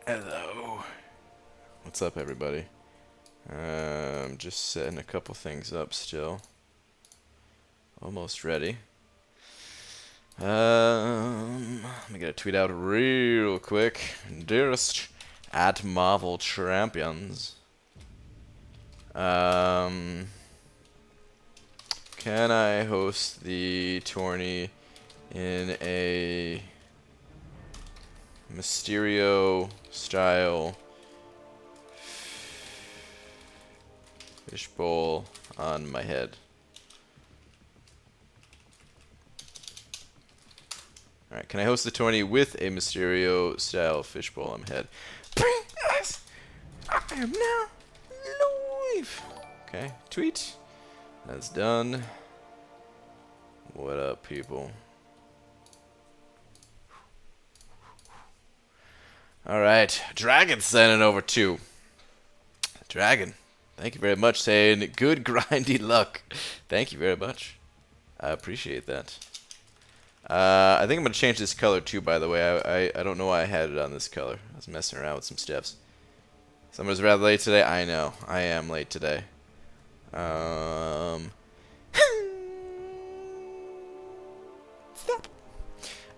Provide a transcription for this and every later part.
Hello. What's up, everybody? Just setting a couple things up still. Almost ready. Let me get a tweet out real quick. Dearest at Marvel Champions. Can I host the tourney in a Mysterio style fishbowl on my head? Alright, can I host the tourney with a Mysterio style fishbowl on my head? Yes! I am now live! Okay, tweet. That's done. What up, people? Alright, Dragon sending over too. Dragon, thank you very much, saying good grindy luck. Thank you very much. I appreciate that. I think I'm going to change this color too, by the way. I don't know why I had it on this color. I was messing around with some steps. Summer's rather late today. I know. I am late today. Stop.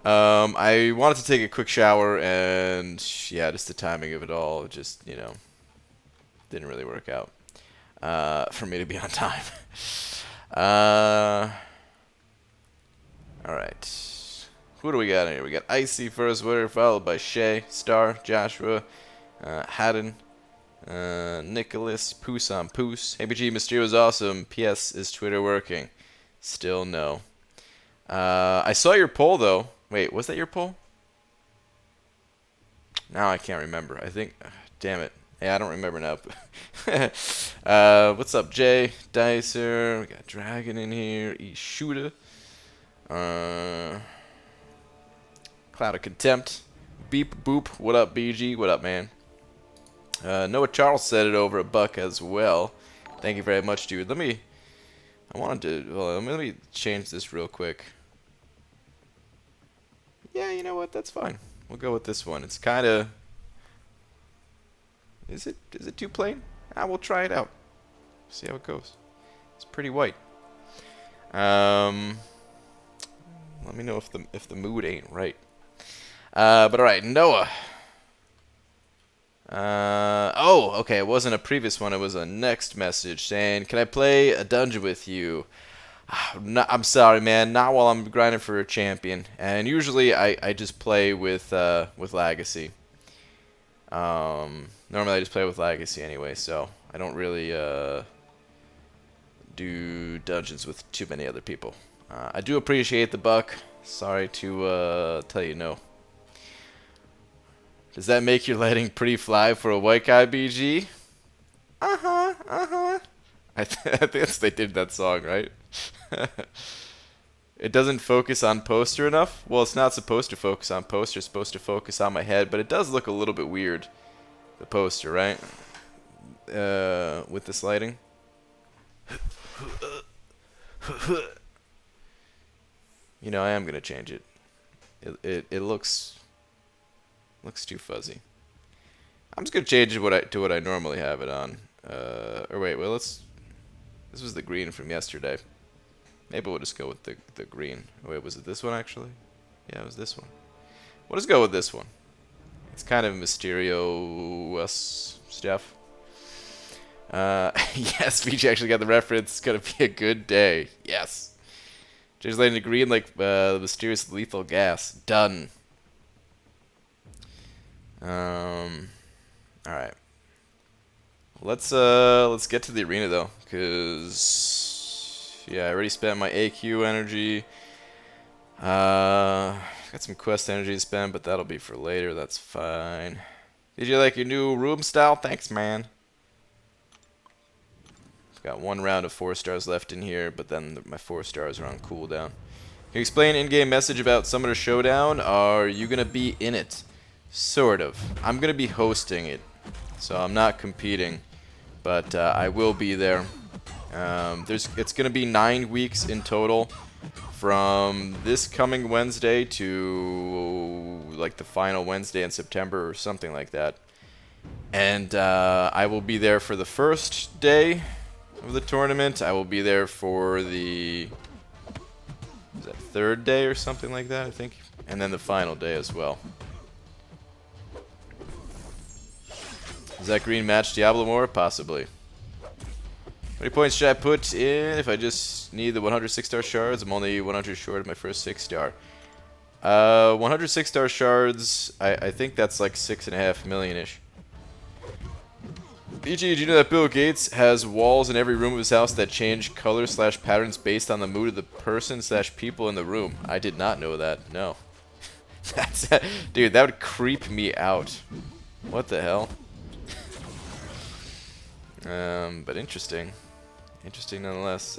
I wanted to take a quick shower, and yeah, just the timing of it all just, you know, didn't really work out for me to be on time. Alright. Who do we got here? We got Icy first winner, followed by Shay, Star, Joshua, Haddon, Nicholas, Poos on Poos. ABG Mysterio is awesome. PS, is Twitter working? Still no. I saw your poll, though. Wait, was that your poll? Now I can't remember. I think... damn it. Yeah, I don't remember now. What's up, Jay? Dicer. We got Dragon in here. Ishuda. Cloud of Contempt. Beep Boop. What up, BG? What up, man? Noah Charles said it over a buck as well. Thank you very much, dude. Let me change this real quick. Yeah, you know what? That's fine. We'll go with this one. It's kind of... Is it too plain? We'll try it out. See how it goes. It's pretty white. Let me know if the mood ain't right. But alright, Noah. Oh, okay, it wasn't a previous one, it was a next message saying, can I play a dungeon with you? No, I'm sorry, man, not while I'm grinding for a champion. And usually I just play with Legacy. Normally I just play with Legacy anyway, so I don't really do dungeons with too many other people. I do appreciate the buck. Sorry to tell you no. Does that make your lighting pretty fly for a white guy, BG? I think they did that song, right? It doesn't focus on poster enough? Well, it's not supposed to focus on poster. It's supposed to focus on my head, but it does look a little bit weird, the poster, right? With this lighting. You know, I am gonna change it. It looks too fuzzy. I'm just gonna change it to what I normally have it on. Or wait, well this was the green from yesterday. Maybe we'll just go with the green. Oh, wait, was it this one actually? Yeah, it was this one. We'll just go with this one. It's kind of Mysterio stuff. Yes, VJ actually got the reference. It's gonna be a good day. Yes. Jay's lighting the green like the mysterious lethal gas. Done. All right. Let's get to the arena though, cause yeah, I already spent my AQ energy. Got some quest energy to spend, but that'll be for later. That's fine. Did you like your new room style? Thanks, man. Got one round of 4 stars left in here, but then my 4 stars are on cooldown. Can you explain in-game message about Summoner Showdown? Are you gonna be in it? Sort of. I'm gonna be hosting it, so I'm not competing, but I will be there. It's gonna be 9 weeks in total. from this coming Wednesday to like the final Wednesday in September or something like that. And I will be there for the first day of the tournament. I will be there for the is that third day or something like that, I think. And then the final day as well. Does that green match Diablo more? Possibly. How many points should I put in if I just need the 100 6-star shards? I'm only 100 short of my first 6-star. 100 6-star shards, I think that's like 6.5 million-ish. BG, did you know that Bill Gates has walls in every room of his house that change color/patterns based on the mood of the person/people in the room? I did not know that, no. That's dude, that would creep me out. What the hell? But interesting. Interesting nonetheless.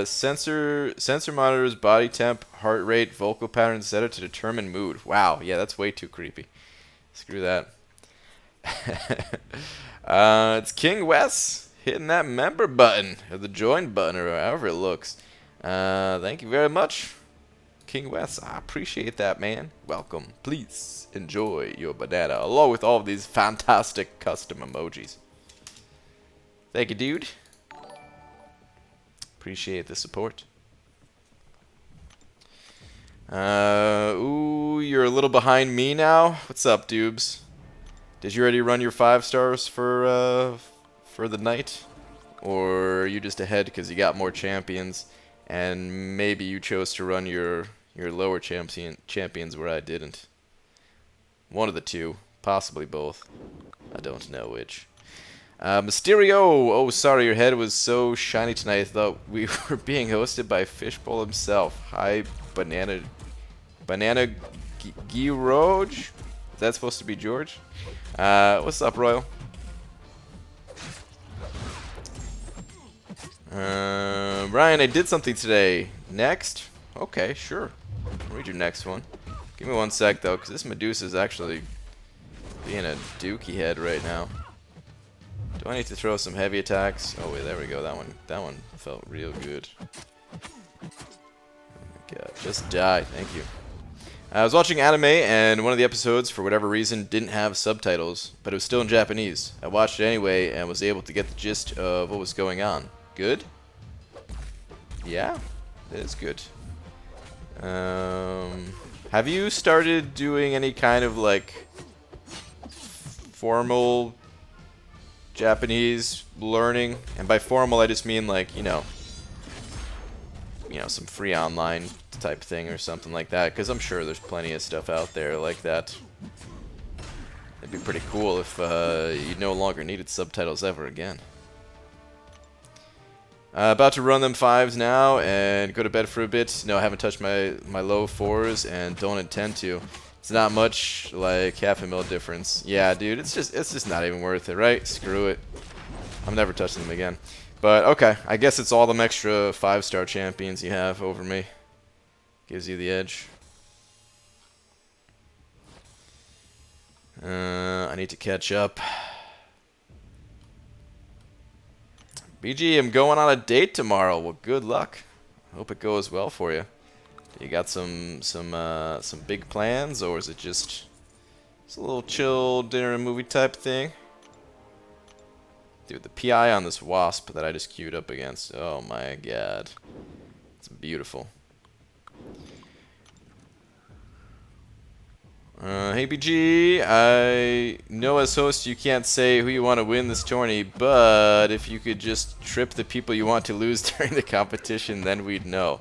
Sensor monitors body temp, heart rate, vocal patterns, etc. to determine mood. Wow, yeah, that's way too creepy. Screw that. It's King Wes hitting that member button, or the join button, or however it looks. Thank you very much, King Wes. I appreciate that, man. Welcome. Please enjoy your banana, along with all of these fantastic custom emojis. Thank you, dude. Appreciate the support. Ooh, you're a little behind me now. What's up, dubes? Did you already run your 5 stars for the night? Or are you just ahead because you got more champions, and maybe you chose to run your lower champions where I didn't? One of the two, possibly both. I don't know which. Mysterio! Oh, sorry, your head was so shiny tonight. I thought we were being hosted by Fishbowl himself. Hi, Banana Giroj? Is that supposed to be George? What's up, Royal? Ryan, I did something today. Next? Okay, sure. I'll read your next one. Give me 1 sec, though, because this Medusa is actually being a dookie head right now. Do I need to throw some heavy attacks? Oh wait, there we go. That one felt real good. Oh my god, just die. Thank you. I was watching anime, and one of the episodes, for whatever reason, didn't have subtitles, but it was still in Japanese. I watched it anyway, and was able to get the gist of what was going on. Good? Yeah, it is good. Have you started doing any kind of, like, formal Japanese learning? And by formal, I just mean, like, you know, some free online type thing or something like that, because I'm sure there's plenty of stuff out there like that. It'd be pretty cool if you no longer needed subtitles ever again. About to run them 5s now and go to bed for a bit. No, I haven't touched my low 4s and don't intend to. It's not much, like half a mil difference. Yeah, dude, it's just not even worth it, right? Screw it. I'm never touching them again. But okay, I guess it's all them extra 5-star champions you have over me. Gives you the edge. I need to catch up. BG, I'm going on a date tomorrow. Well, good luck. Hope it goes well for you. You got some big plans, or is it just a little chill dinner and movie type thing? Dude, the PI on this wasp that I just queued up against. Oh my god, it's beautiful. Hey BG, I know as host you can't say who you want to win this tourney, but if you could just trip the people you want to lose during the competition, then we'd know.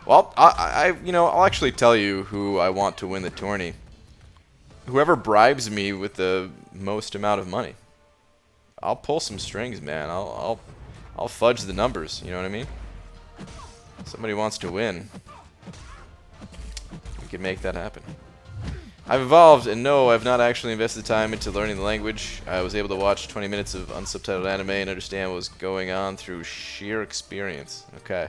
Well, I'll actually tell you who I want to win the tourney. Whoever bribes me with the most amount of money. I'll pull some strings, man. I'll fudge the numbers. You know what I mean? Somebody wants to win. We can make that happen. I've evolved, and no, I've not actually invested time into learning the language. I was able to watch 20 minutes of unsubtitled anime and understand what was going on through sheer experience. Okay.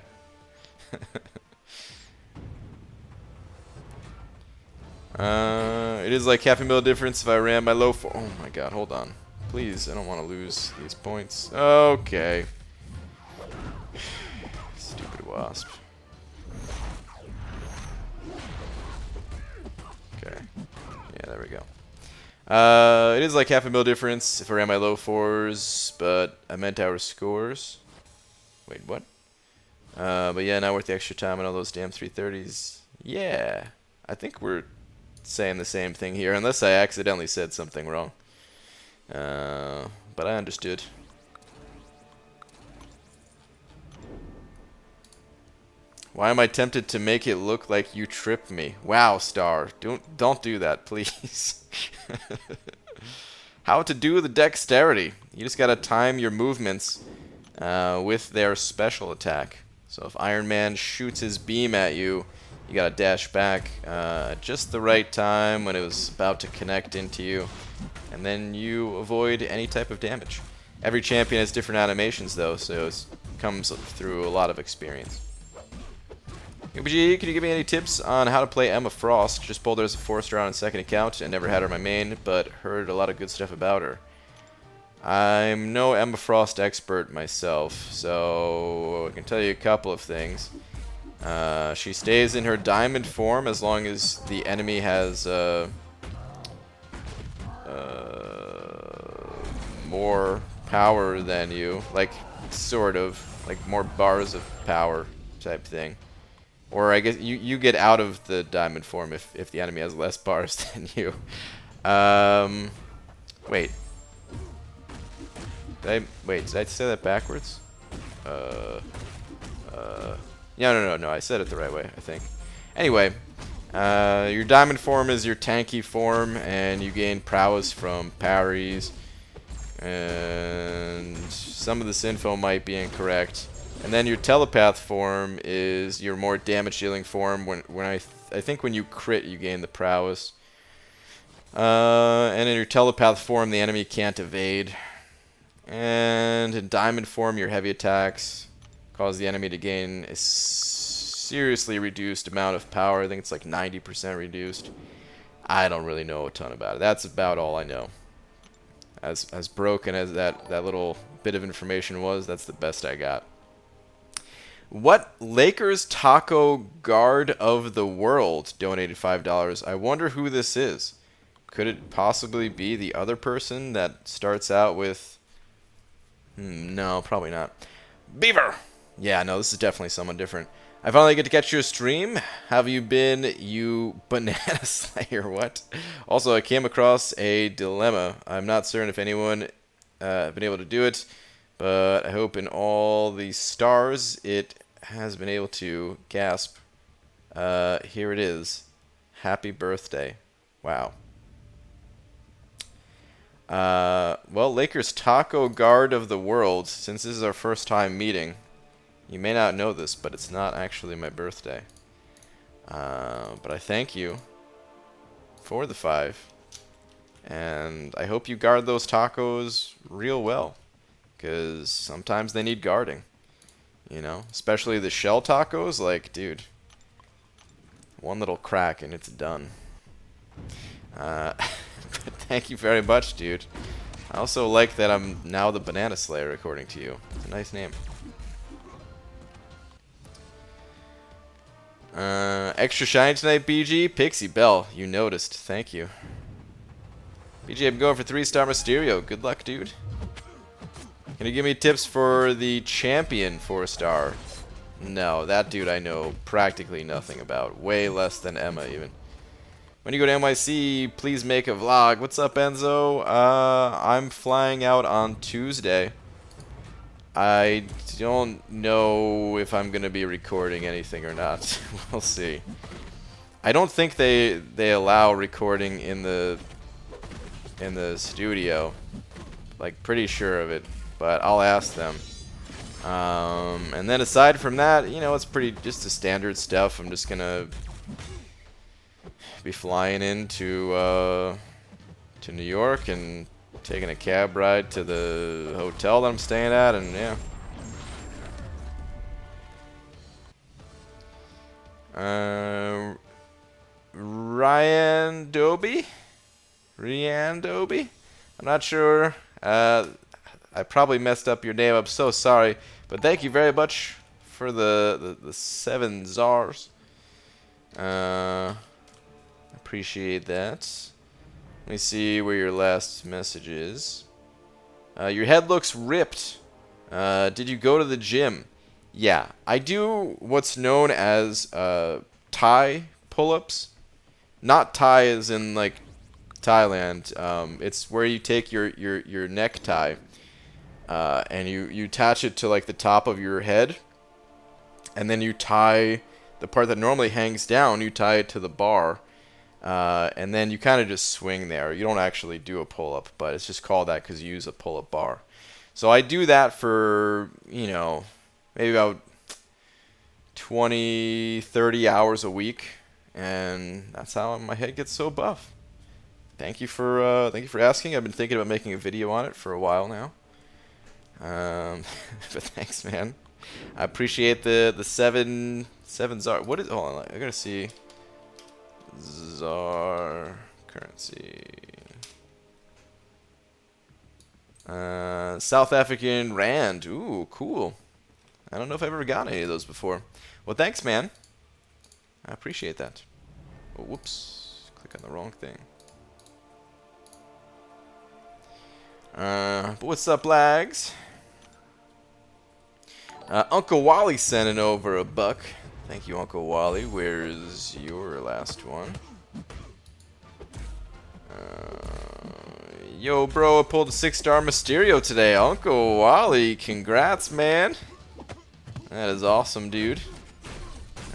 It is like half a mil difference if I ran my low 4. Oh my god, hold on. Please, I don't want to lose these points. Okay. Stupid wasp. there we go. It is like half a mil difference if I ran my low 4s, but I meant our scores. Wait, what? But yeah, not worth the extra time on all those damn 330s. Yeah, I think we're saying the same thing here, unless I accidentally said something wrong. But I understood. Why am I tempted to make it look like you tripped me? Wow, Star. Don't do that, please. How to do the dexterity. You just gotta time your movements with their special attack. So if Iron Man shoots his beam at you, you gotta dash back at just the right time when it was about to connect into you. And then you avoid any type of damage. Every champion has different animations though, so it comes through a lot of experience. UBG, can you give me any tips on how to play Emma Frost? Just pulled her as a 4-star on second account and never had her on my main, but heard a lot of good stuff about her. I'm no Emma Frost expert myself, so I can tell you a couple of things. She stays in her diamond form as long as the enemy has more power than you, like sort of, like more bars of power type thing. Or I guess you get out of the diamond form if the enemy has less bars than you. Wait. Did I say that backwards? Yeah, no, I said it the right way, I think. Anyway, your diamond form is your tanky form, and you gain prowess from parries. And some of this info might be incorrect. And then your telepath form is your more damage dealing form. When I think when you crit, you gain the prowess. And in your telepath form, the enemy can't evade. And in diamond form, your heavy attacks cause the enemy to gain a seriously reduced amount of power. I think it's like 90% reduced. I don't really know a ton about it. That's about all I know. As broken as that little bit of information was, that's the best I got. What Lakers taco guard of the world donated $5. I wonder who this is. Could it possibly be the other person that starts out with... no, probably not. Beaver! Yeah, no, this is definitely someone different. I finally get to catch your stream. Have you been, you banana slayer? What? Also, I came across a dilemma. I'm not certain if anyone been able to do it, but I hope in all the stars it has been able to. Gasp. Here it is. Happy birthday. Wow. Well, Lakers taco guard of the world, since this is our first time meeting, you may not know this, but it's not actually my birthday. But I thank you for the 5. And I hope you guard those tacos real well, because sometimes they need guarding. You know, especially the shell tacos, like, dude, one little crack and it's done. But thank you very much, dude. I also like that I'm now the Banana Slayer, according to you. It's a nice name. Extra shiny tonight, BG. Pixie Bell, you noticed. Thank you. BG, I'm going for 3-star Mysterio. Good luck, dude. Can you give me tips for the champion 4-star? No, that dude I know practically nothing about. Way less than Emma, even. When you go to NYC, please make a vlog. What's up, Enzo? I'm flying out on Tuesday. I don't know if I'm going to be recording anything or not. We'll see. I don't think they allow recording in the studio. Like, pretty sure of it. But I'll ask them. And then aside from that, you know, it's pretty just the standard stuff. I'm just gonna be flying into New York and taking a cab ride to the hotel that I'm staying at, and yeah. Ryan Doby? I'm not sure. I probably messed up your name. I'm so sorry. But thank you very much for the 7 ZARs. Appreciate that. Let me see where your last message is. Your head looks ripped. Did you go to the gym? Yeah, I do what's known as Thai pull-ups. Not Thai as in like Thailand. It's where you take your necktie and you attach it to like the top of your head, and then you tie the part that normally hangs down. You tie it to the bar. And then you kind of just swing there. You don't actually do a pull-up, but it's just called that because you use a pull-up bar. So I do that for, you know, maybe about 20, 30 hours a week, and that's how my head gets so buff. Thank you for asking. I've been thinking about making a video on it for a while now. But thanks, man. I appreciate the seven czar. What is? Hold on, I gotta see. Czar currency. South African rand. Ooh, cool. I don't know if I've ever gotten any of those before. Well, thanks, man. I appreciate that. Oh, whoops. Click on the wrong thing. But what's up, lags? Uncle Wally sending over $1. Thank you, Uncle Wally. Where's your last one? Yo, bro, I pulled a 6-star Mysterio today. Uncle Wally, congrats, man. That is awesome, dude.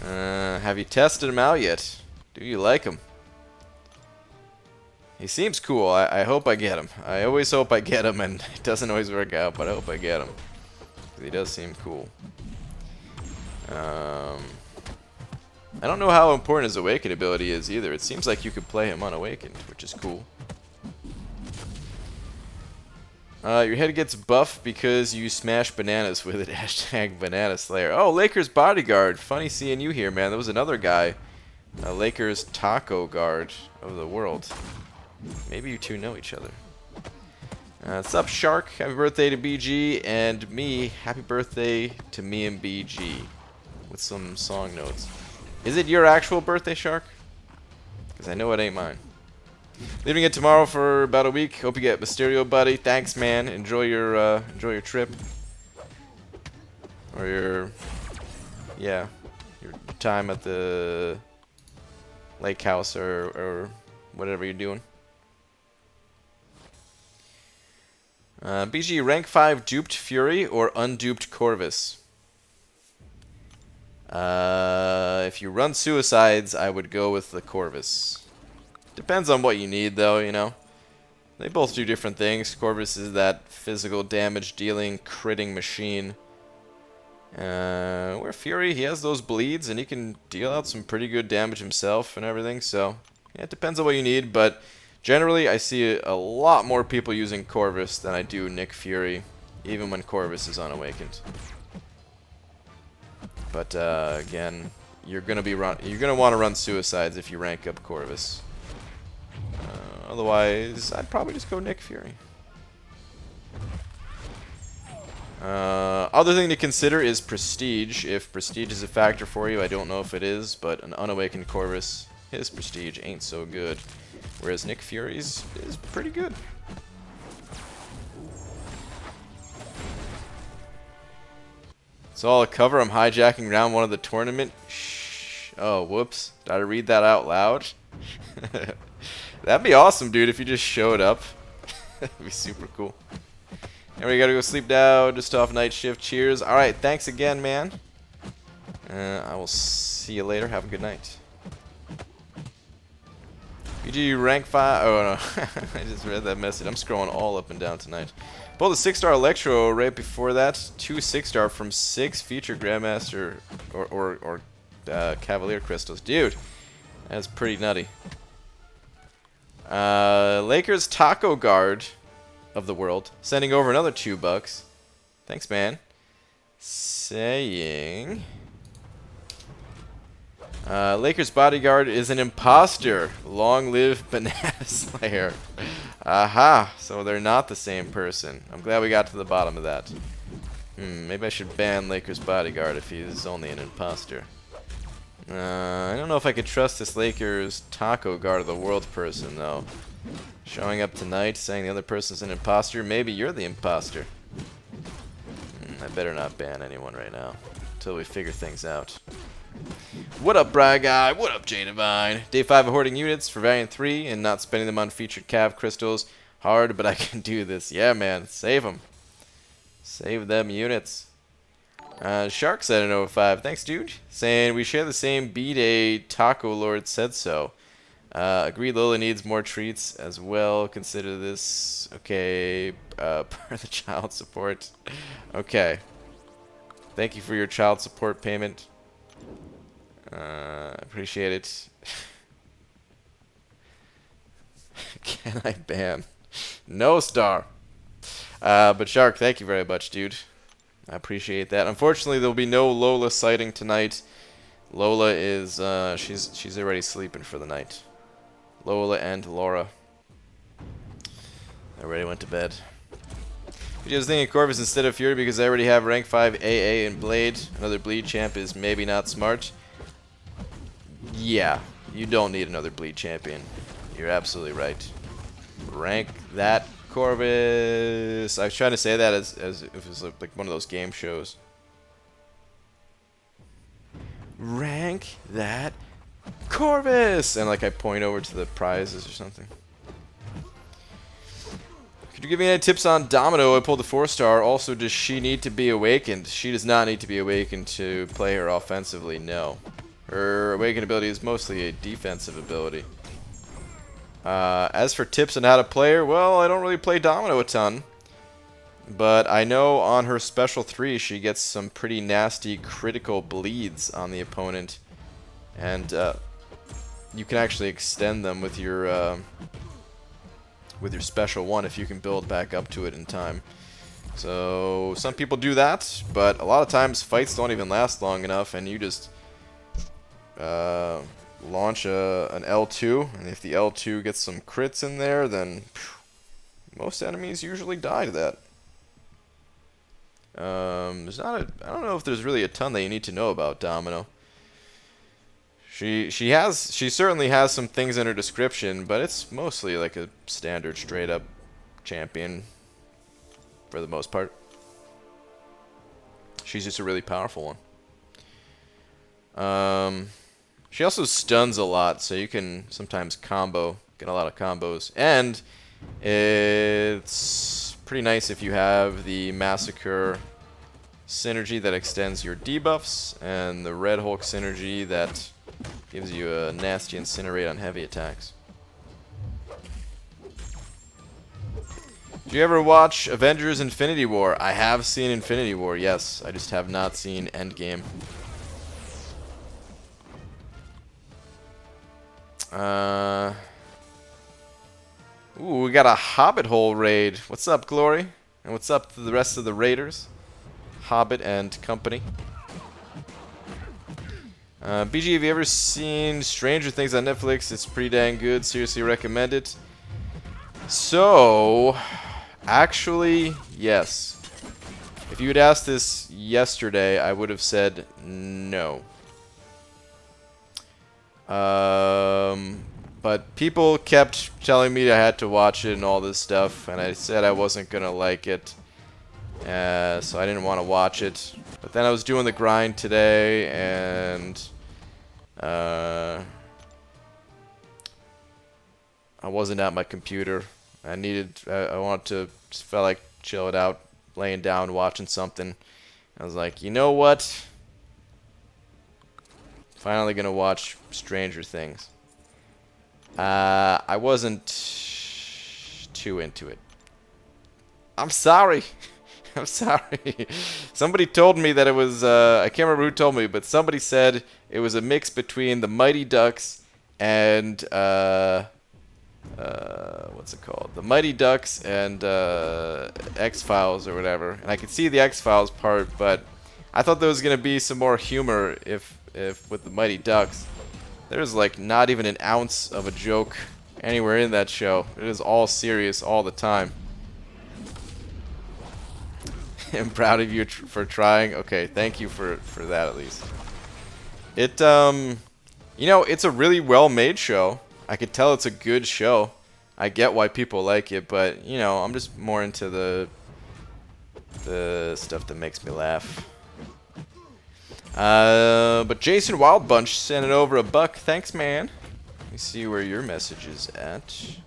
Have you tested him out yet? Do you like him? He seems cool. I hope I get him. I always hope I get him, and it doesn't always work out, but I hope I get him. He does seem cool. I don't know how important his Awakened ability is either. It seems like you could play him unawakened, which is cool. Your head gets buff because you smash bananas with it. Hashtag Banana Slayer. Oh, Lakers Bodyguard. Funny seeing you here, man. There was another guy. Lakers Taco Guard of the world. Maybe you two know each other. What's up, Shark? Happy birthday to BG, and me. Happy birthday to me and BG. With some song notes. Is it your actual birthday, Shark? Because I know it ain't mine. Leaving it tomorrow for about a week. Hope you get Mysterio, buddy. Thanks, man. Enjoy your trip. Or your time at the lake house or whatever you're doing. BG, rank 5 duped Fury or unduped Corvus? If you run suicides, I would go with the Corvus. Depends on what you need, though, you know. They both do different things. Corvus is that physical damage dealing, critting machine. Where Fury, he has those bleeds, and he can deal out some pretty good damage himself and everything, so yeah, it depends on what you need, but generally I see a lot more people using Corvus than I do Nick Fury, even when Corvus is unawakened. But again, you're gonna want to run suicides if you rank up Corvus. Otherwise, I'd probably just go Nick Fury. Other thing to consider is Prestige. If Prestige is a factor for you, I don't know if it is, but an unawakened Corvus, his Prestige ain't so good. Whereas Nick Fury's is pretty good. It's all a cover. I'm hijacking round 1 of the tournament. Shh. Oh, whoops. Did I read that out loud? That'd be awesome, dude, if you just showed up. That'd be super cool. And we gotta go sleep now, just off night shift. Cheers. Alright, thanks again, man. I will see you later. Have a good night. BG rank 5. Oh, no. I just read that message. I'm scrolling all up and down tonight. Pulled a 6-star Electro right before that. 2 6-star from 6 featured Grandmaster or Cavalier Crystals. Dude, that's pretty nutty. Lakers Taco Guard of the world sending over another $2. Thanks, man. Saying Lakers Bodyguard is an imposter. Long live Banana Slayer. Aha, so they're not the same person. I'm glad we got to the bottom of that. Maybe I should ban Lakers Bodyguard if he's only an imposter. I don't know if I could trust this Lakers Taco Guard of the world person, though. Showing up tonight, saying the other person's an imposter. Maybe you're the imposter. I better not ban anyone right now until we figure things out. What up, Bry Guy? What up, J Divine? Day 5 of hoarding units for Valiant 3 and not spending them on featured cav crystals. Hard, but I can do this. Yeah, man. Save them. Save them units. Shark said in 05. Thanks, dude. Saying we share the same B-Day. Taco Lord said so. Agreed, Lola needs more treats as well. Consider this. Okay. Part of the child support. Okay. Thank you for your child support payment. Appreciate it. Can I ban? No star. But Shark, thank you very much, dude. I appreciate that. Unfortunately, there will be no Lola sighting tonight. Lola is she's already sleeping for the night. Lola and Laura already went to bed. I was thinking Corvus instead of Fury because I already have rank 5 AA and Blade. Another Bleed champ is maybe not smart. Yeah, you don't need another Bleed champion. You're absolutely right. Rank that Corvus. I was trying to say that as if it was like one of those game shows. Rank that Corvus! And like I point over to the prizes or something. Could you give me any tips on Domino? I pulled the 4-star. Also, does she need to be awakened? She does not need to be awakened to play her offensively, no. Her awakened ability is mostly a defensive ability. As for tips on how to play her, well, I don't really play Domino a ton. But I know on her special 3, she gets some pretty nasty critical bleeds on the opponent. And you can actually extend them with your special 1 if you can build back up to it in time. So some people do that, but a lot of times fights don't even last long enough, and you just launch an L2, and if the L2 gets some crits in there, then most enemies usually die to that. I don't know if there's really a ton that you need to know about Domino. She certainly has some things in her description, but it's mostly like a standard straight up champion for the most part. She's just a really powerful one. She also stuns a lot, so you can sometimes get a lot of combos. And it's pretty nice if you have the Massacre synergy that extends your debuffs, and the Red Hulk synergy that gives you a nasty Incinerate on heavy attacks. Do you ever watch Avengers Infinity War? I have seen Infinity War, yes. I just have not seen Endgame. Ooh, we got a Hobbit Hole raid. What's up, Glory? And what's up to the rest of the raiders? Hobbit and company. BG, have you ever seen Stranger Things on Netflix? It's pretty dang good. Seriously recommend it. So, actually, yes. If you had asked this yesterday, I would have said no. But people kept telling me I had to watch it and all this stuff, and I said I wasn't gonna like it, so I didn't want to watch it. But then I was doing the grind today, and I wasn't at my computer. I wanted to, just felt like chill it out, laying down, watching something. I was like, you know what? Finally gonna watch Stranger Things. I wasn't too into it. I'm sorry. I'm sorry. Somebody told me that it was, I can't remember who told me, but somebody said it was a mix between the Mighty Ducks and, what's it called? The Mighty Ducks and, X-Files or whatever. And I could see the X-Files part, but I thought there was going to be some more humor if with the Mighty Ducks. There's like not even an ounce of a joke anywhere in that show. It is all serious all the time. I'm proud of you for trying. Okay, thank you for that at least. It, you know, it's a really well-made show. I could tell it's a good show. I get why people like it, but you know, I'm just more into the stuff that makes me laugh. But Jason Wildbunch sent it over $1. Thanks, man. Let me see where your message is at.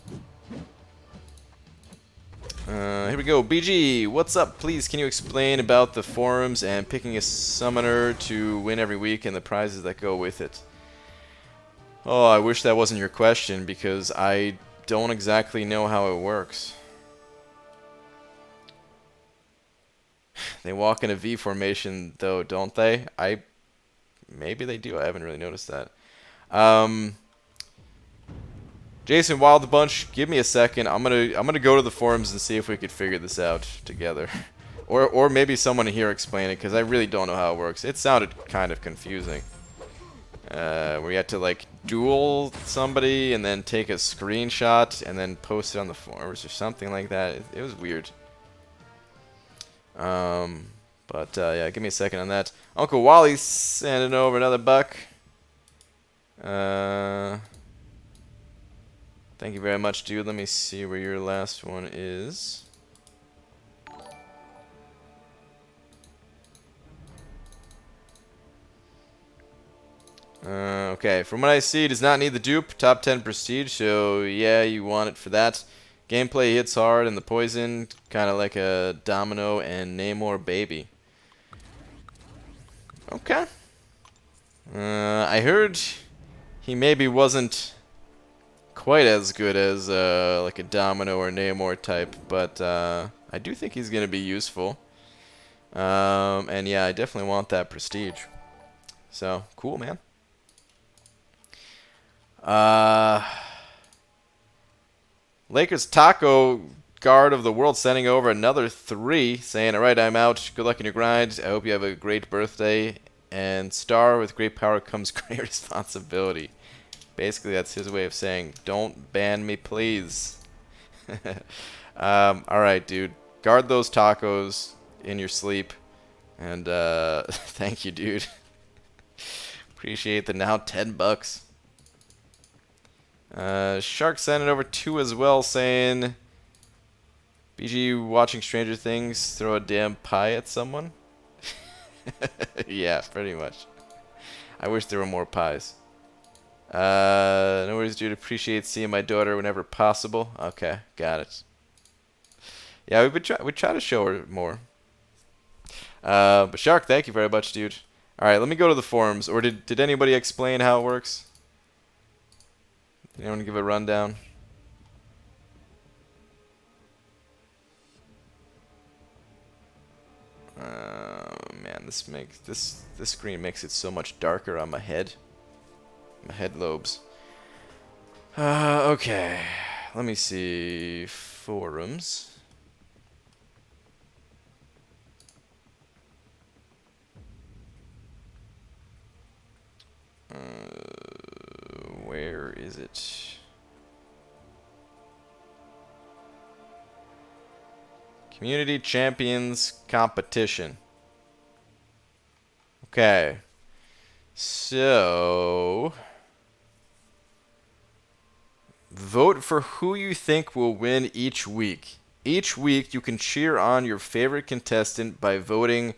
Here we go. BG, what's up? Please, can you explain about the forums and picking a summoner to win every week and the prizes that go with it? Oh, I wish that wasn't your question because I don't exactly know how it works. They walk in a V formation, though, don't they? Maybe they do. I haven't really noticed that. Jason Wild Bunch, give me a second. I'm gonna go to the forums and see if we could figure this out together, or maybe someone here explain it because I really don't know how it works. It sounded kind of confusing. Where you had to like duel somebody and then take a screenshot and then post it on the forums or something like that. It was weird. But yeah, give me a second on that. Uncle Wally's sending over another $1. Thank you very much, dude. Let me see where your last one is. Okay, from what I see, it does not need the dupe. Top 10 prestige, so yeah, you want it for that. Gameplay hits hard, and the poison, kind of like a Domino and Namor baby. Okay. I heard he maybe wasn't quite as good as like a Domino or Namor type, but I do think he's going to be useful. And yeah, I definitely want that prestige. So, cool, man. Lakers Taco Guard of the World sending over another 3, saying, alright, I'm out. Good luck in your grind. I hope you have a great birthday. And star, with great power comes great responsibility. Basically, that's his way of saying, don't ban me, please. Alright, dude. Guard those tacos in your sleep. And thank you, dude. Appreciate the now $10. Shark sent it over 2 as well, saying, BG watching Stranger Things, throw a damn pie at someone? Yeah, pretty much. I wish there were more pies. No worries, dude. Appreciate seeing my daughter whenever possible. Okay, got it. Yeah, we try to show her more. But Shark, thank you very much, dude. Alright, let me go to the forums. Or did anybody explain how it works? Did anyone give a rundown? Man, this screen makes it so much darker on my head. My head lobes. Okay. Let me see. Forums. Where is it? Community Champions Competition. Okay. So, vote for who you think will win each week. Each week you can cheer on your favorite contestant by voting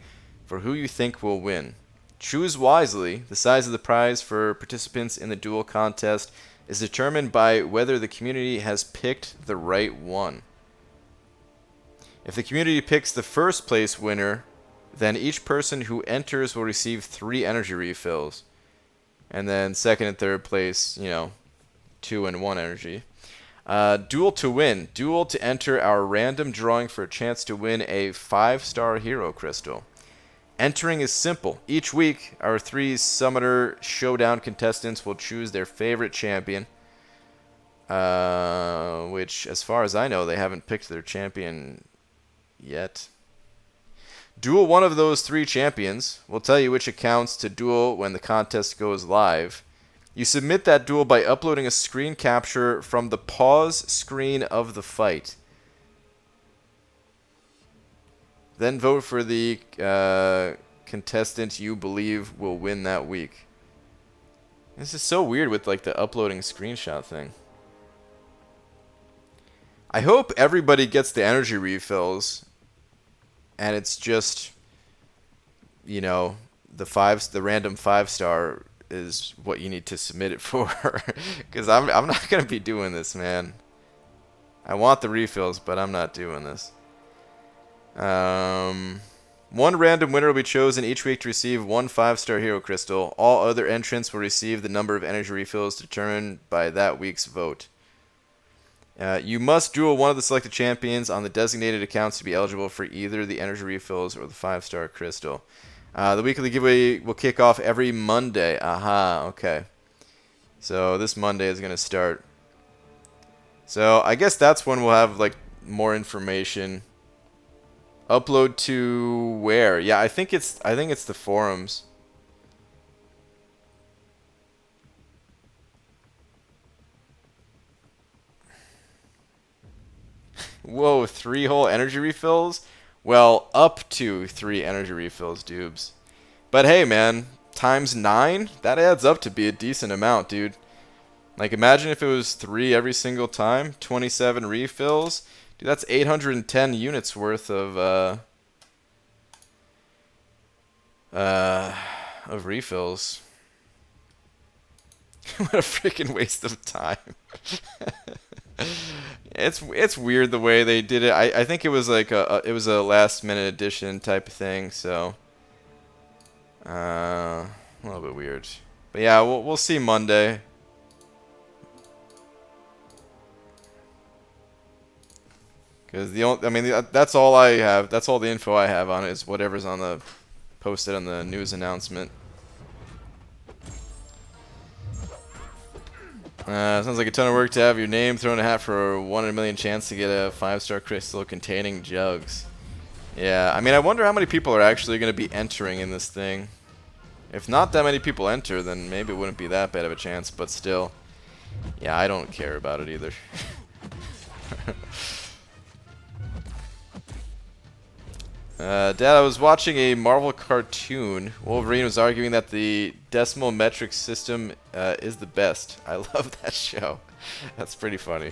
for who you think will win. Choose wisely. The size of the prize for participants in the duel contest is determined by whether the community has picked the right one. If the community picks the first place winner, then each person who enters will receive 3 energy refills. And then second and third place, 2 and 1 energy. Duel to win. Duel to enter our random drawing for a chance to win a 5-star hero crystal. Entering is simple. Each week, our 3 Summoner Showdown contestants will choose their favorite champion. Which, as far as I know, they haven't picked their champion yet. Duel one of those 3 champions. We'll tell you which accounts to duel when the contest goes live. You submit that duel by uploading a screen capture from the pause screen of the fight. Then vote for the contestant you believe will win that week. This is so weird with like the uploading screenshot thing. I hope everybody gets the energy refills, and it's just, you know, the random 5-star is what you need to submit it for, because I'm not gonna be doing this, man. I want the refills, but I'm not doing this. One random winner will be chosen each week to receive one 5-star hero crystal. All other entrants will receive the number of energy refills determined by that week's vote. You must duel one of the selected champions on the designated accounts to be eligible for either the energy refills or the 5-star crystal. The weekly giveaway will kick off every Monday. Aha, okay. So this Monday is going to start. So I guess that's when we'll have like more information. Upload to where? Yeah, I think it's the forums. Whoa, 3 whole energy refills? Well, up to 3 energy refills, dubes. But hey, man, times 9? That adds up to be a decent amount, dude. Like, imagine if it was 3 every single time. 27 refills. Dude, that's 810 units worth of refills. What a freaking waste of time. It's weird the way they did it. I think it was like it was a last minute addition type of thing, so a little bit weird. But yeah, we'll see Monday. Because that's all I have. That's all the info I have on it is whatever's on the posted on the news announcement. Sounds like a ton of work to have your name thrown in a hat for a 1 in a million chance to get a 5-star crystal containing jugs. Yeah, I mean, I wonder how many people are actually going to be entering in this thing. If not that many people enter, then maybe it wouldn't be that bad of a chance, but still. Yeah, I don't care about it either. Dad, I was watching a Marvel cartoon. Wolverine was arguing that the decimal metric system is the best. I love that show. That's pretty funny.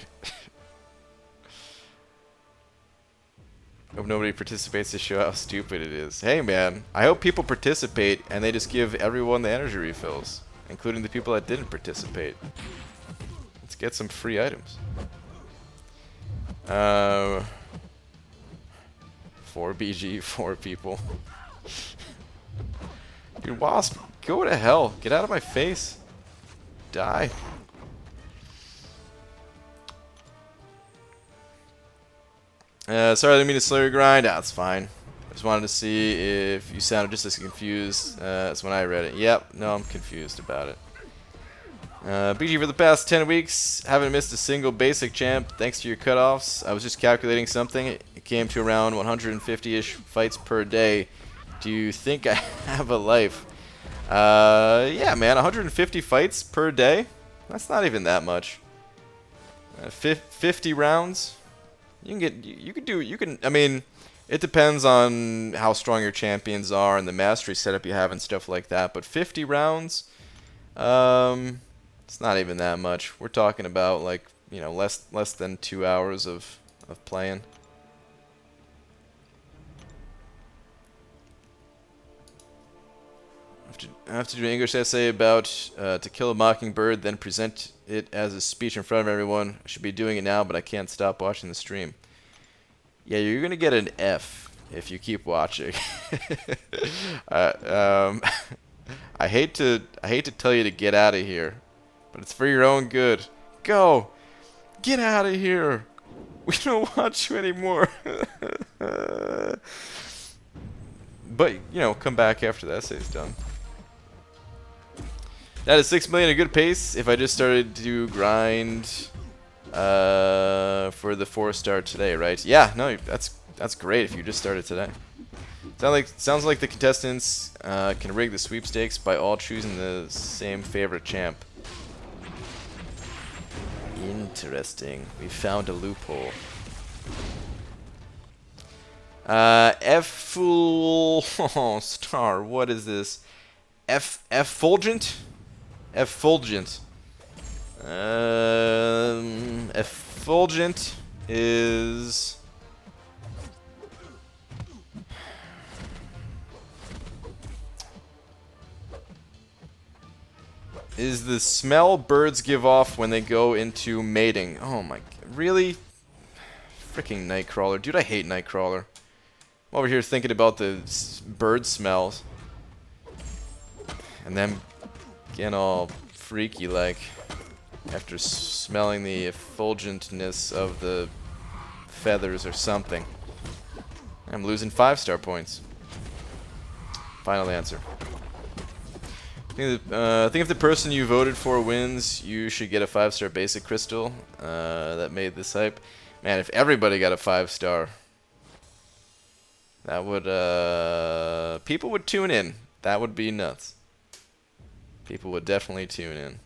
Hope nobody participates to show how stupid it is. Hey, man, I hope people participate and they just give everyone the energy refills, including the people that didn't participate. Let's get some free items. 4 BG, 4 people. Dude, Wasp, go to hell. Get out of my face. Die. Sorry, I didn't mean to slow your grind. That's fine. I just wanted to see if you sounded just as confused as when I read it. Yep, no, I'm confused about it. BG, for the past 10 weeks, haven't missed a single basic champ thanks to your cutoffs. I was just calculating something. It came to around 150-ish fights per day. Do you think I have a life? Yeah, man, 150 fights per day? That's not even that much. 50 rounds? I mean, it depends on how strong your champions are and the mastery setup you have and stuff like that, but 50 rounds? It's not even that much. We're talking about, like, you know, less than 2 hours of playing. I have to do an English essay about To Kill a Mockingbird, then present it as a speech in front of everyone. I should be doing it now, but I can't stop watching the stream. Yeah, you're gonna get an F if you keep watching. I hate to tell you to get out of here, but it's for your own good. Go! Get out of here! We don't want you anymore. But, you know, come back after the essay's done. That is 6 million a good pace if I just started to grind for the 4-star today, right? Yeah, no, that's great if you just started today. Sounds like the contestants can rig the sweepstakes by all choosing the same favorite champ. Interesting. We found a loophole. F-Full Star. What is this? Effulgent? Effulgent. Effulgent. is... Is the smell birds give off when they go into mating. Oh my... Really? Freaking Nightcrawler. Dude, I hate Nightcrawler. I'm over here thinking about the bird smells. And then getting all freaky like after smelling the effulgentness of the feathers or something. I'm losing 5-star points. Final answer. I think if the person you voted for wins, you should get a 5-star basic crystal. That made this hype. Man, if everybody got a 5-star, that would, people would tune in. That would be nuts. People would definitely tune in.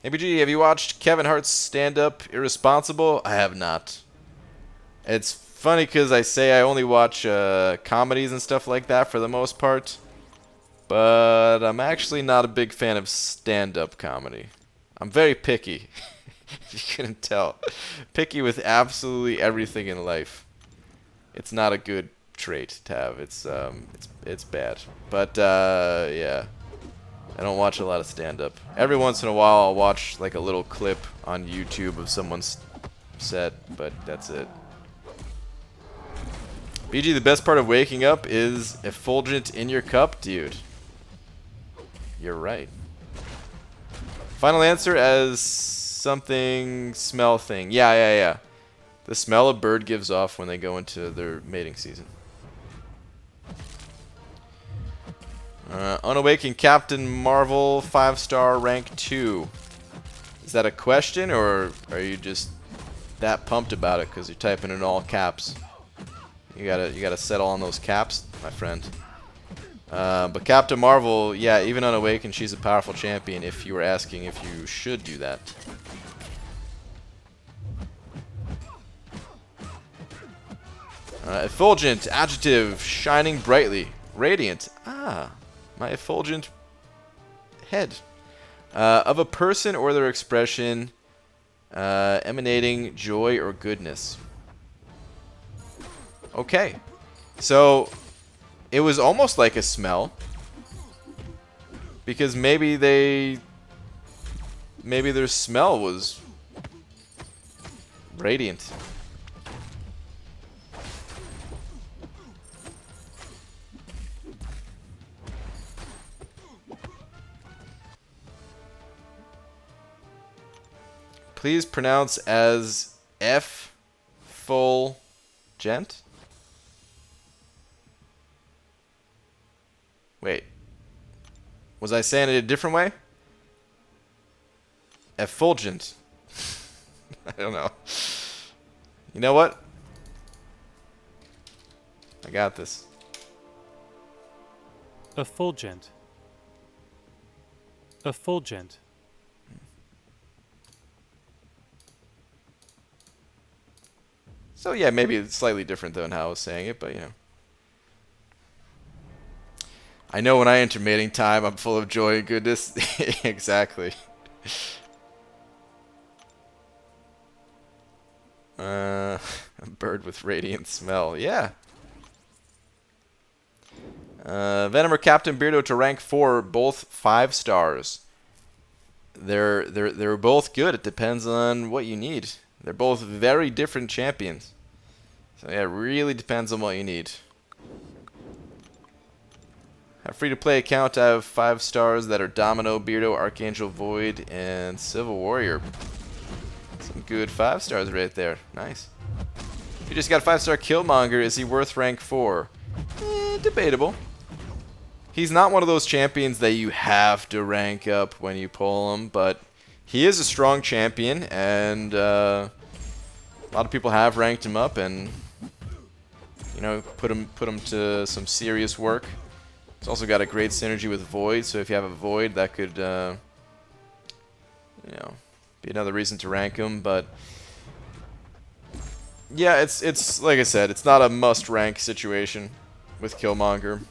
ABG, have you watched Kevin Hart's stand-up Irresponsible? I have not. It's funny because I say I only watch comedies and stuff like that for the most part, but I'm actually not a big fan of stand-up comedy. I'm very picky. You couldn't tell. Picky with absolutely everything in life. It's not a good trait to have. It's bad. But yeah, I don't watch a lot of stand-up. Every once in a while, I'll watch like a little clip on YouTube of someone's set, but that's it. BG, the best part of waking up is effulgent in your cup, dude. You're right. Final answer as something smell thing. Yeah. The smell a bird gives off when they go into their mating season. Unawakened Captain Marvel 5-star rank 2. Is that a question, or are you just that pumped about it because you're typing in all caps? You gotta settle on those caps, my friend. But Captain Marvel, yeah, even unawakened, she's a powerful champion. If you were asking if you should do that. Effulgent, adjective, shining brightly, radiant. Ah, my effulgent head. Of a person or their expression, emanating joy or goodness. Okay, so it was almost like a smell, because maybe their smell was radiant. Please pronounce as F-full-gent. Wait. Was I saying it a different way? Effulgent. I don't know. You know what? I got this. Effulgent. Effulgent. So yeah, maybe it's slightly different than how I was saying it, but you know. I know when I enter mating time, I'm full of joy and goodness. Exactly. A bird with radiant smell. Yeah. Venom or Captain Beardo to rank 4, both 5 stars. They're both good. It depends on what you need. They're both very different champions. So yeah, it really depends on what you need. A free-to-play account, I have 5 stars that are Domino, Beardo, Archangel Void, and Civil Warrior. Some good 5 stars right there. Nice. You just got a 5-star Killmonger. Is he worth rank 4? Debatable. He's not one of those champions that you have to rank up when you pull him, but he is a strong champion, and a lot of people have ranked him up and, you know, put him to some serious work. It's also got a great synergy with Void, so if you have a Void, that could, you know, be another reason to rank him. But yeah, it's like I said, it's not a must-rank situation with Killmonger.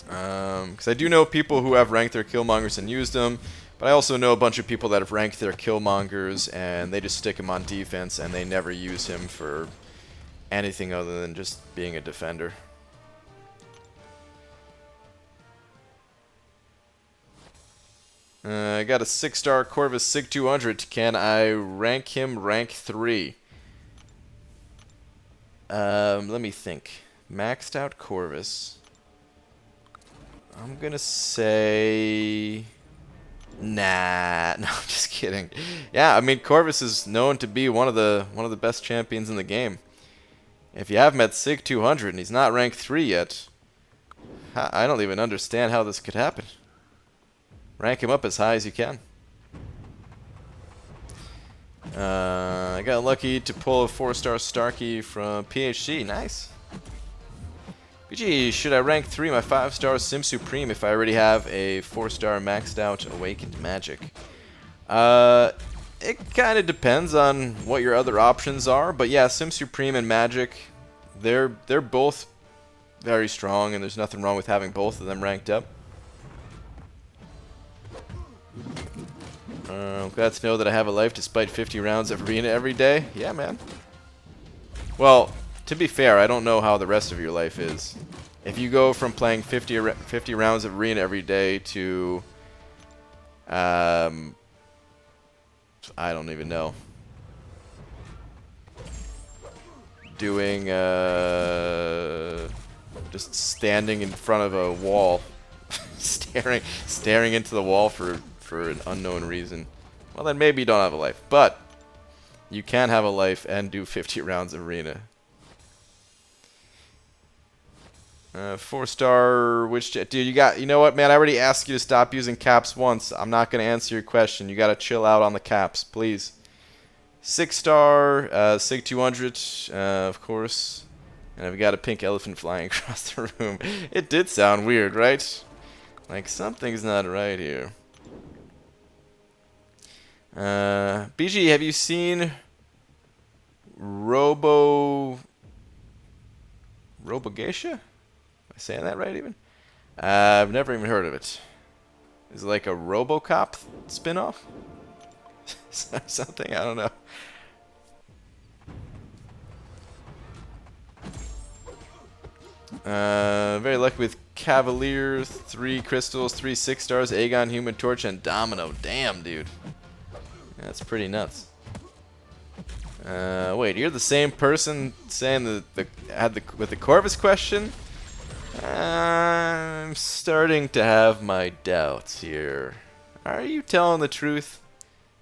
Because I do know people who have ranked their Killmongers and used them, But I also know a bunch of people that have ranked their Killmongers, and they just stick him on defense, and they never use him for anything other than just being a defender. I got a 6-star Corvus Sig 200. Can I rank him rank 3? Let me think. Maxed out Corvus. I'm gonna say... Nah, no, I'm just kidding. Yeah, I mean, Corvus is known to be one of the best champions in the game. If you have him at Sig 200 and he's not ranked 3 yet, I don't even understand how this could happen. Rank him up as high as you can. I got lucky to pull a 4-star Starkey from PhD. Nice. BG, should I rank 3 my 5-star Sim Supreme if I already have a 4-star maxed out Awakened Magic? It kind of depends on what your other options are, but yeah, Sim Supreme and Magic, they're both very strong, and there's nothing wrong with having both of them ranked up. Glad to know that I have a life despite 50 rounds of arena every day. Yeah, man. Well, to be fair, I don't know how the rest of your life is. If you go from playing 50 rounds of arena every day to, I don't even know, doing, just standing in front of a wall, staring into the wall for an unknown reason, well, then maybe you don't have a life. But you can have a life and do 50 rounds of arena. 4-star which dude, you know what, man, I already asked you to stop using caps once. I'm not going to answer your question. You got to chill out on the caps, please. 6-star Sig 200, of course. And I've got a pink elephant flying across the room. It did sound weird, right? Like something's not right here. BG, have you seen Robogeisha? Am I saying that right even? I've never even heard of it. Is it like a RoboCop spin-off? Something? I don't know. Very lucky with Cavalier, 3 crystals, 3 6-stars, Aegon, Human Torch, and Domino. Damn, dude. That's pretty nuts. Wait, you're the same person saying with the Corvus question? I'm starting to have my doubts here. Are you telling the truth?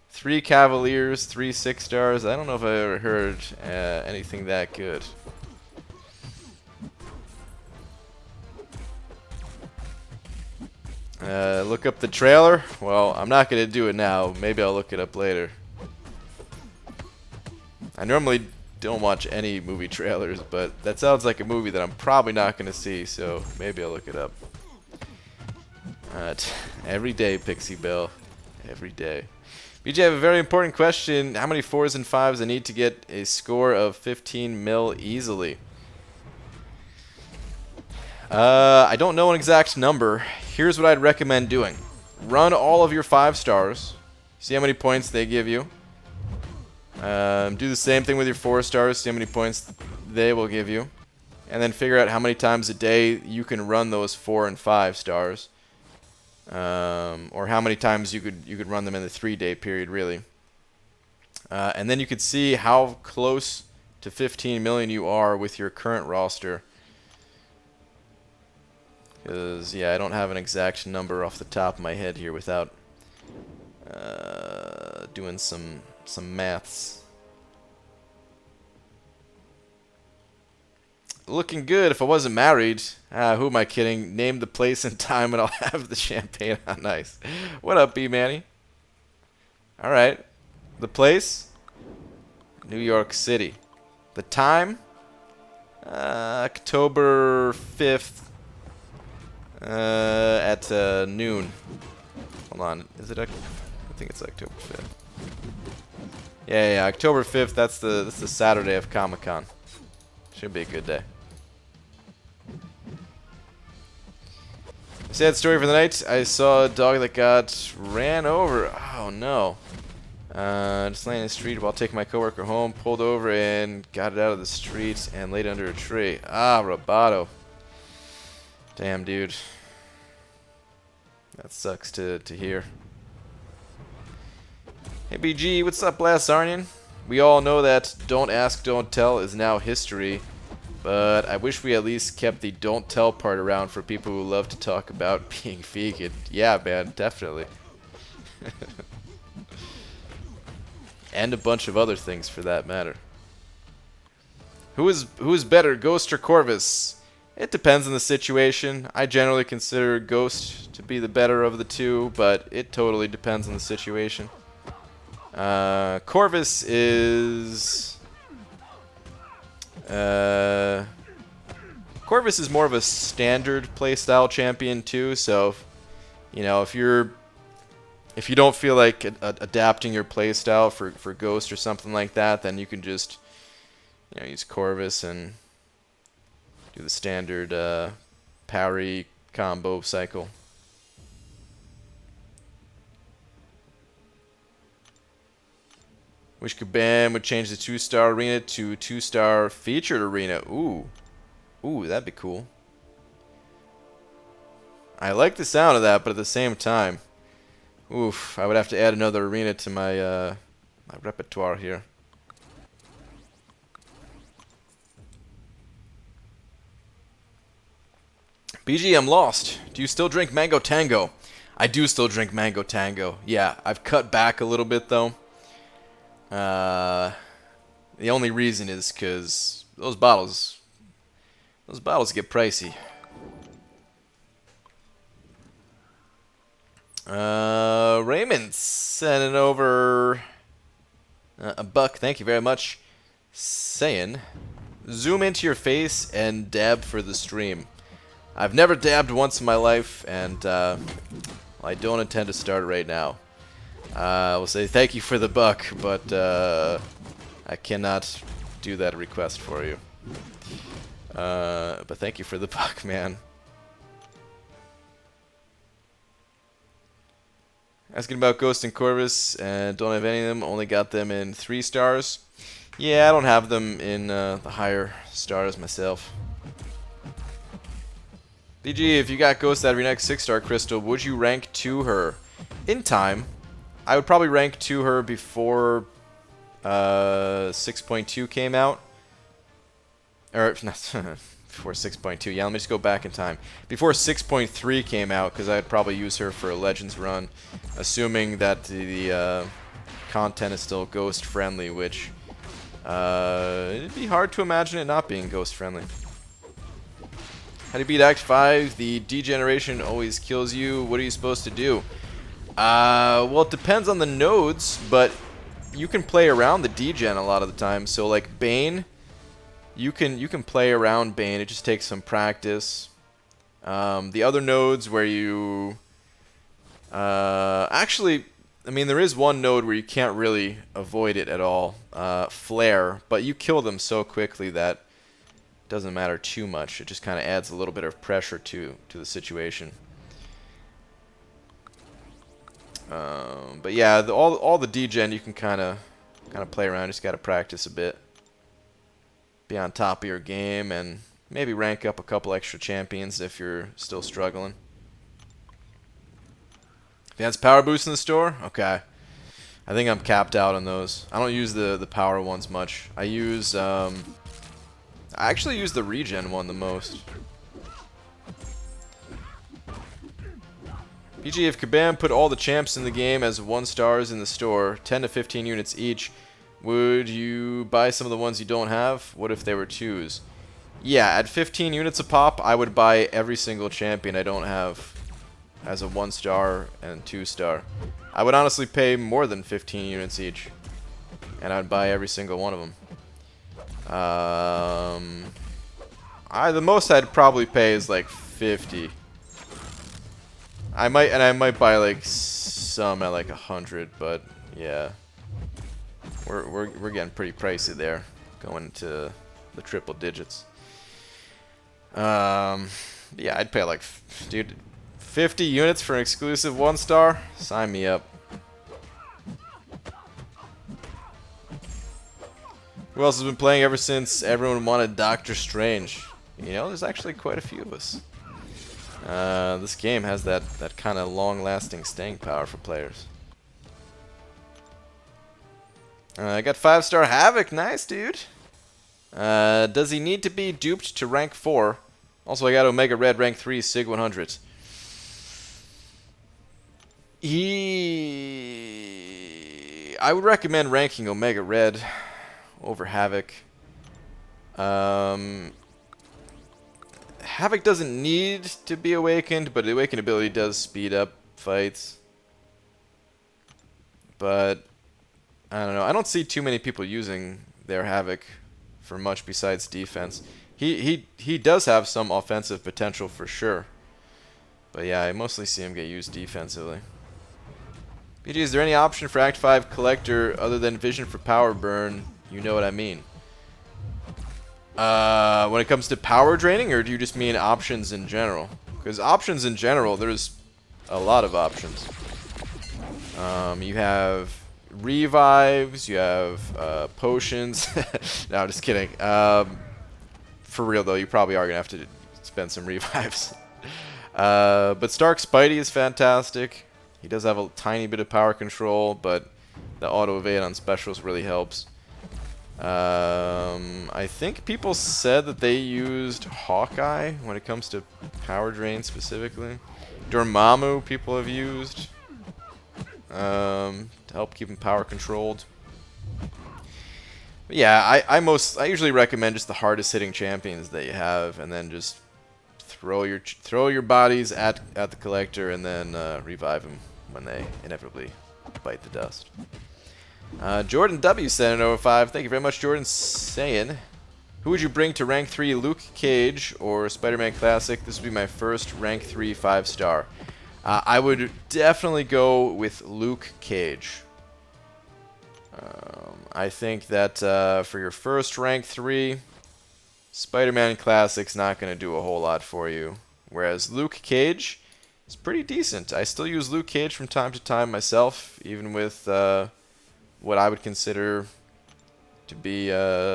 3 Cavaliers, 3 6-stars. I don't know if I ever heard anything that good. Look up the trailer? Well, I'm not going to do it now. Maybe I'll look it up later. I normally don't watch any movie trailers, but that sounds like a movie that I'm probably not going to see, so maybe I'll look it up. Every day, Pixie Bell. Every day. BJ, I have a very important question. How many 4s and 5s I need to get a score of 15 mil easily? I don't know an exact number. Here's what I'd recommend doing. Run all of your 5-stars. See how many points they give you. Do the same thing with your 4-stars. See how many points they will give you. And then figure out how many times a day you can run those 4 and 5-stars. Or how many times you could run them in the 3-day period, really. And then you could see how close to 15 million you are with your current roster. Because, yeah, I don't have an exact number off the top of my head here without doing some maths. Looking good if I wasn't married. Who am I kidding? Name the place and time and I'll have the champagne on ice. What up, B-Manny? Alright. The place? New York City. The time? October 5th. At noon. Hold on. Is it? I think it's October 5th. Yeah, October 5th. That's the Saturday of Comic-Con. Should be a good day. Sad story for the night. I saw a dog that got ran over. Oh no. Just laying in the street while taking my coworker home. Pulled over and got it out of the street and laid under a tree. Ah, Roboto. Damn, dude. That sucks to hear. Hey BG, what's up, Blasarnian? We all know that don't ask, don't tell is now history, but I wish we at least kept the don't tell part around for people who love to talk about being vegan. Yeah, man, definitely. And a bunch of other things for that matter. Who is better, Ghost or Corvus? It depends on the situation. I generally consider Ghost to be the better of the two, but it totally depends on the situation. Corvus is... Corvus is more of a standard playstyle champion too, so, you know, if you don't feel like adapting your playstyle for Ghost or something like that, then you can just, you know, use Corvus and do the standard parry combo cycle. Wish Kabam would change the 2-star arena to 2-star featured arena. Ooh, that'd be cool. I like the sound of that, but at the same time, oof, I would have to add another arena to my my repertoire here. BG, I'm lost. Do you still drink Mango Tango? I do still drink Mango Tango. Yeah, I've cut back a little bit though. The only reason is because those bottles get pricey. Raymond sending over a buck. Thank you very much. Saying, zoom into your face and dab for the stream. I've never dabbed once in my life, and well, I don't intend to start right now. I will say thank you for the buck, but I cannot do that request for you. But thank you for the buck, man. Asking about Ghost and Corvus, and don't have any of them. Only got them in 3 stars. Yeah, I don't have them in the higher stars myself. BG, if you got Ghost out of your next 6-star crystal, would you rank to her? In time. I would probably rank to her before 6.2 came out. Or, before 6.2. Yeah, let me just go back in time. Before 6.3 came out, because I'd probably use her for a Legends run, assuming that the content is still Ghost friendly, which it'd be hard to imagine it not being Ghost friendly. How do you beat Act 5? The degeneration always kills you. What are you supposed to do? Well, it depends on the nodes, but you can play around the degen a lot of the time. So, like Bane, you can play around Bane. It just takes some practice. The other nodes where you actually, I mean, there is one node where you can't really avoid it at all. Flare, but you kill them so quickly that it doesn't matter too much. It just kind of adds a little bit of pressure to the situation. But yeah, all the degen you can kind of play around. Just got to practice a bit, be on top of your game, and maybe rank up a couple extra champions if you're still struggling. Advanced power boost in the store? Okay, I think I'm capped out on those. I don't use the power ones much. I actually use the regen one the most. PG, if Kabam put all the champs in the game as 1-stars in the store, 10 to 15 units each, would you buy some of the ones you don't have? What if they were 2s? Yeah, at 15 units a pop, I would buy every single champion I don't have as a 1-star and 2-star. I would honestly pay more than 15 units each, and I'd buy every single one of them. The most I'd probably pay is like 50. I might buy like some at like 100, but yeah, we're getting pretty pricey there, going into the triple digits. Yeah, I'd pay like, dude, 50 units for an exclusive 1-star? Sign me up. Who else has been playing ever since everyone wanted Doctor Strange? You know, there's actually quite a few of us. This game has that kind of long-lasting staying power for players. I got 5-star Havoc. Nice, dude. Does he need to be duped to rank 4? Also, I got Omega Red rank 3, Sig 100. I would recommend ranking Omega Red over Havoc. Havoc doesn't need to be awakened, but the awakened ability does speed up fights. But I don't know. I don't see too many people using their Havoc for much besides defense. He does have some offensive potential for sure. But yeah, I mostly see him get used defensively. BG, is there any option for Act 5 Collector other than Vision for Power Burn? You know what I mean. When it comes to power draining, or do you just mean options in general? Because options in general, there's a lot of options. You have revives, you have potions. No, I'm just kidding. For real though, you probably are gonna have to spend some revives. But Stark Spidey is fantastic. He does have a tiny bit of power control, but the auto evade on specials really helps. I think people said that they used Hawkeye when it comes to power drain specifically. Dormammu people have used to help keep him power controlled. But yeah, I usually recommend just the hardest hitting champions that you have, and then just throw your bodies at the collector, and then revive them when they inevitably bite the dust. Jordan W sent an over 5. Thank you very much, Jordan. Saying, who would you bring to rank 3, Luke Cage or Spider-Man Classic? This would be my first rank 3 5-star. I would definitely go with Luke Cage. I think that for your first rank 3, Spider-Man Classic's not going to do a whole lot for you. Whereas Luke Cage is pretty decent. I still use Luke Cage from time to time myself, even with what I would consider to be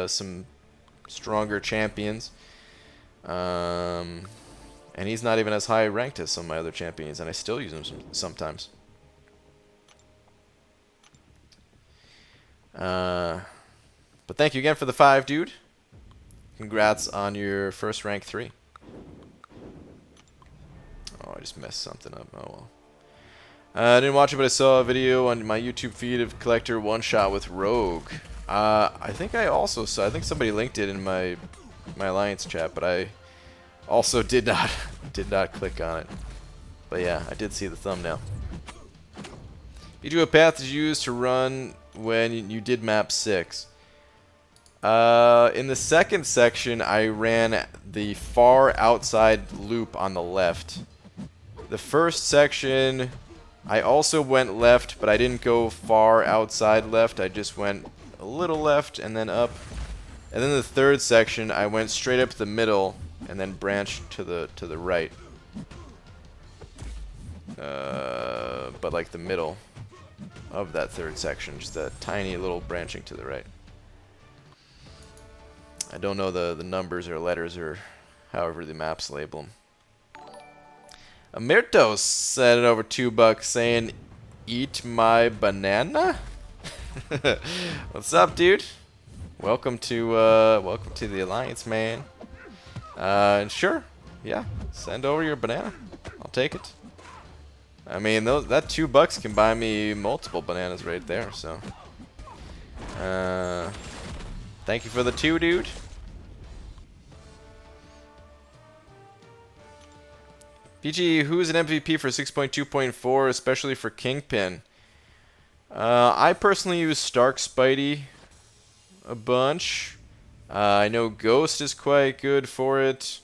some stronger champions. And he's not even as high ranked as some of my other champions, and I still use him sometimes. But thank you again for the 5, dude. Congrats on your first rank 3. Oh, I just messed something up. Oh well. I didn't watch it, but I saw a video on my YouTube feed of Collector one-shot with Rogue. I think I also saw. I think somebody linked it in my Alliance chat, but I also did not click on it. But yeah, I did see the thumbnail. What path did you use to run when you did map 6? In the second section, I ran the far outside loop on the left. The first section, I also went left, but I didn't go far outside left. I just went a little left and then up. And then the third section, I went straight up the middle and then branched to the right. But like the middle of that third section, just a tiny little branching to the right. I don't know the numbers or letters or however the maps label them. Amirtos sent it over $2 saying, "Eat my banana." What's up, dude? Welcome to the Alliance, man. Sure, yeah. Send over your banana. I'll take it. I mean, that $2 can buy me multiple bananas right there. So, thank you for the 2, dude. PG, who is an MVP for 6.2.4, especially for Kingpin? I personally use Stark Spidey a bunch. I know Ghost is quite good for it.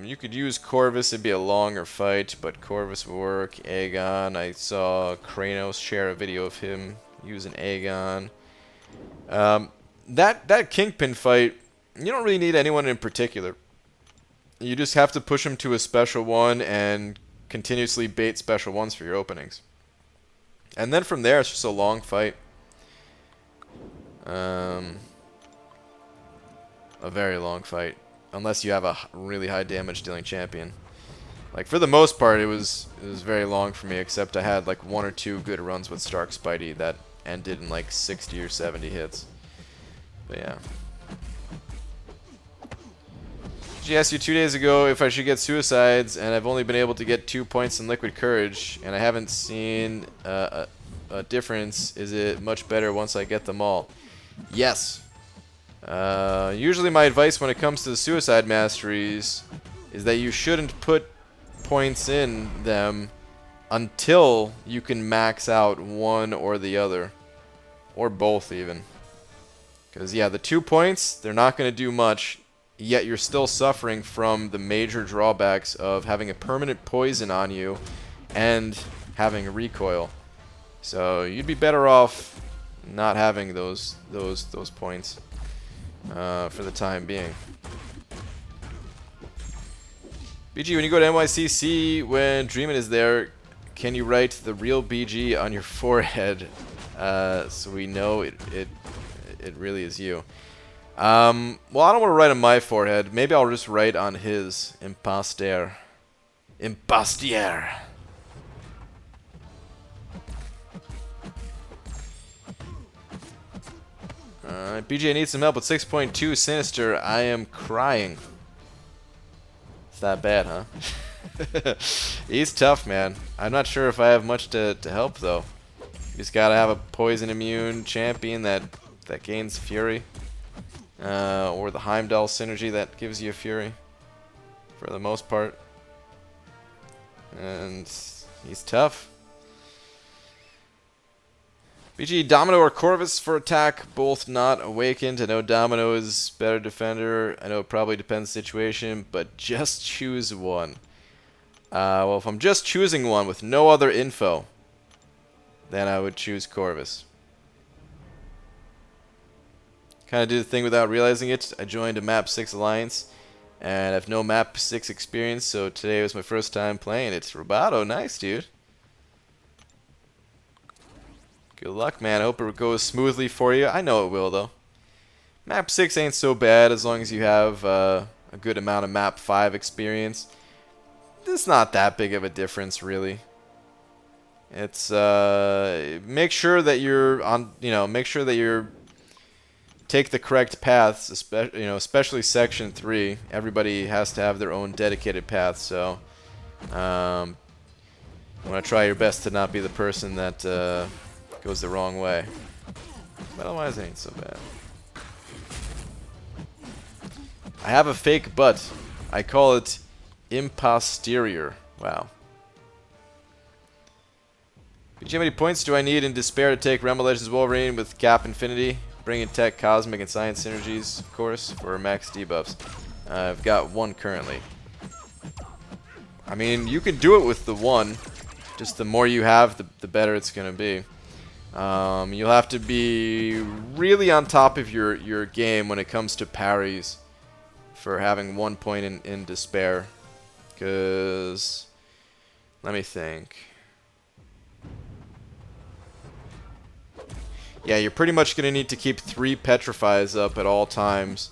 You could use Corvus, it'd be a longer fight, but Corvus would work. Aegon, I saw Kranos share a video of him using Aegon. That Kingpin fight, you don't really need anyone in particular. You just have to push him to a special one and continuously bait special ones for your openings. And then from there, it's just a long fight. A very long fight. Unless you have a really high damage dealing champion. Like, for the most part, it was very long for me, except I had like 1 or 2 good runs with Stark Spidey that ended in like 60 or 70 hits. But yeah. She asked you 2 days ago if I should get suicides, and I've only been able to get 2 points in Liquid Courage, and I haven't seen a difference. Is it much better once I get them all? Yes. Usually my advice when it comes to the suicide masteries is that you shouldn't put points in them until you can max out one or the other, or both even. Because yeah, the 2 points, they're not going to do much, yet you're still suffering from the major drawbacks of having a permanent poison on you and having a recoil. So you'd be better off not having those points for the time being. BG, when you go to NYCC, when Dreamin' is there, can you write the real BG on your forehead so we know it really is you? Well, I don't want to write on my forehead. Maybe I'll just write on his. Imposter. Impostier. BJ needs some help with 6.2 Sinister. I am crying. It's that bad, huh? He's tough, man. I'm not sure if I have much to help, though. You just gotta have a poison immune champion that gains fury. Or the Heimdall synergy that gives you fury. For the most part. And he's tough. BG, Domino or Corvus for attack, both not awakened. I know Domino is better defender. I know it probably depends situation, but just choose one. Well, if I'm just choosing one with no other info, then I would choose Corvus. Kind of did the thing without realizing it. I joined a Map 6 Alliance, and I have no Map 6 experience, so today was my first time playing. It's Roboto. Nice, dude. Good luck, man. I hope it goes smoothly for you. I know it will, though. Map 6 ain't so bad as long as you have a good amount of Map 5 experience. It's not that big of a difference, really. It's make sure that you're on. Make sure that you're take the correct paths. Especially Section 3. Everybody has to have their own dedicated path. So, you want to try your best to not be the person that goes the wrong way. But otherwise, it ain't so bad. I have a fake butt. I call it imposterior. Wow. How many points do I need in Despair to take Realm of Legends Wolverine with Cap Infinity? Bring in Tech, Cosmic, and Science synergies, of course, for max debuffs. I've got 1 currently. I mean, you can do it with the 1. Just the more you have, the better it's going to be. You'll have to be really on top of your game when it comes to parries for having 1 point in Despair. Because, let me think. Yeah, you're pretty much going to need to keep 3 Petrifies up at all times.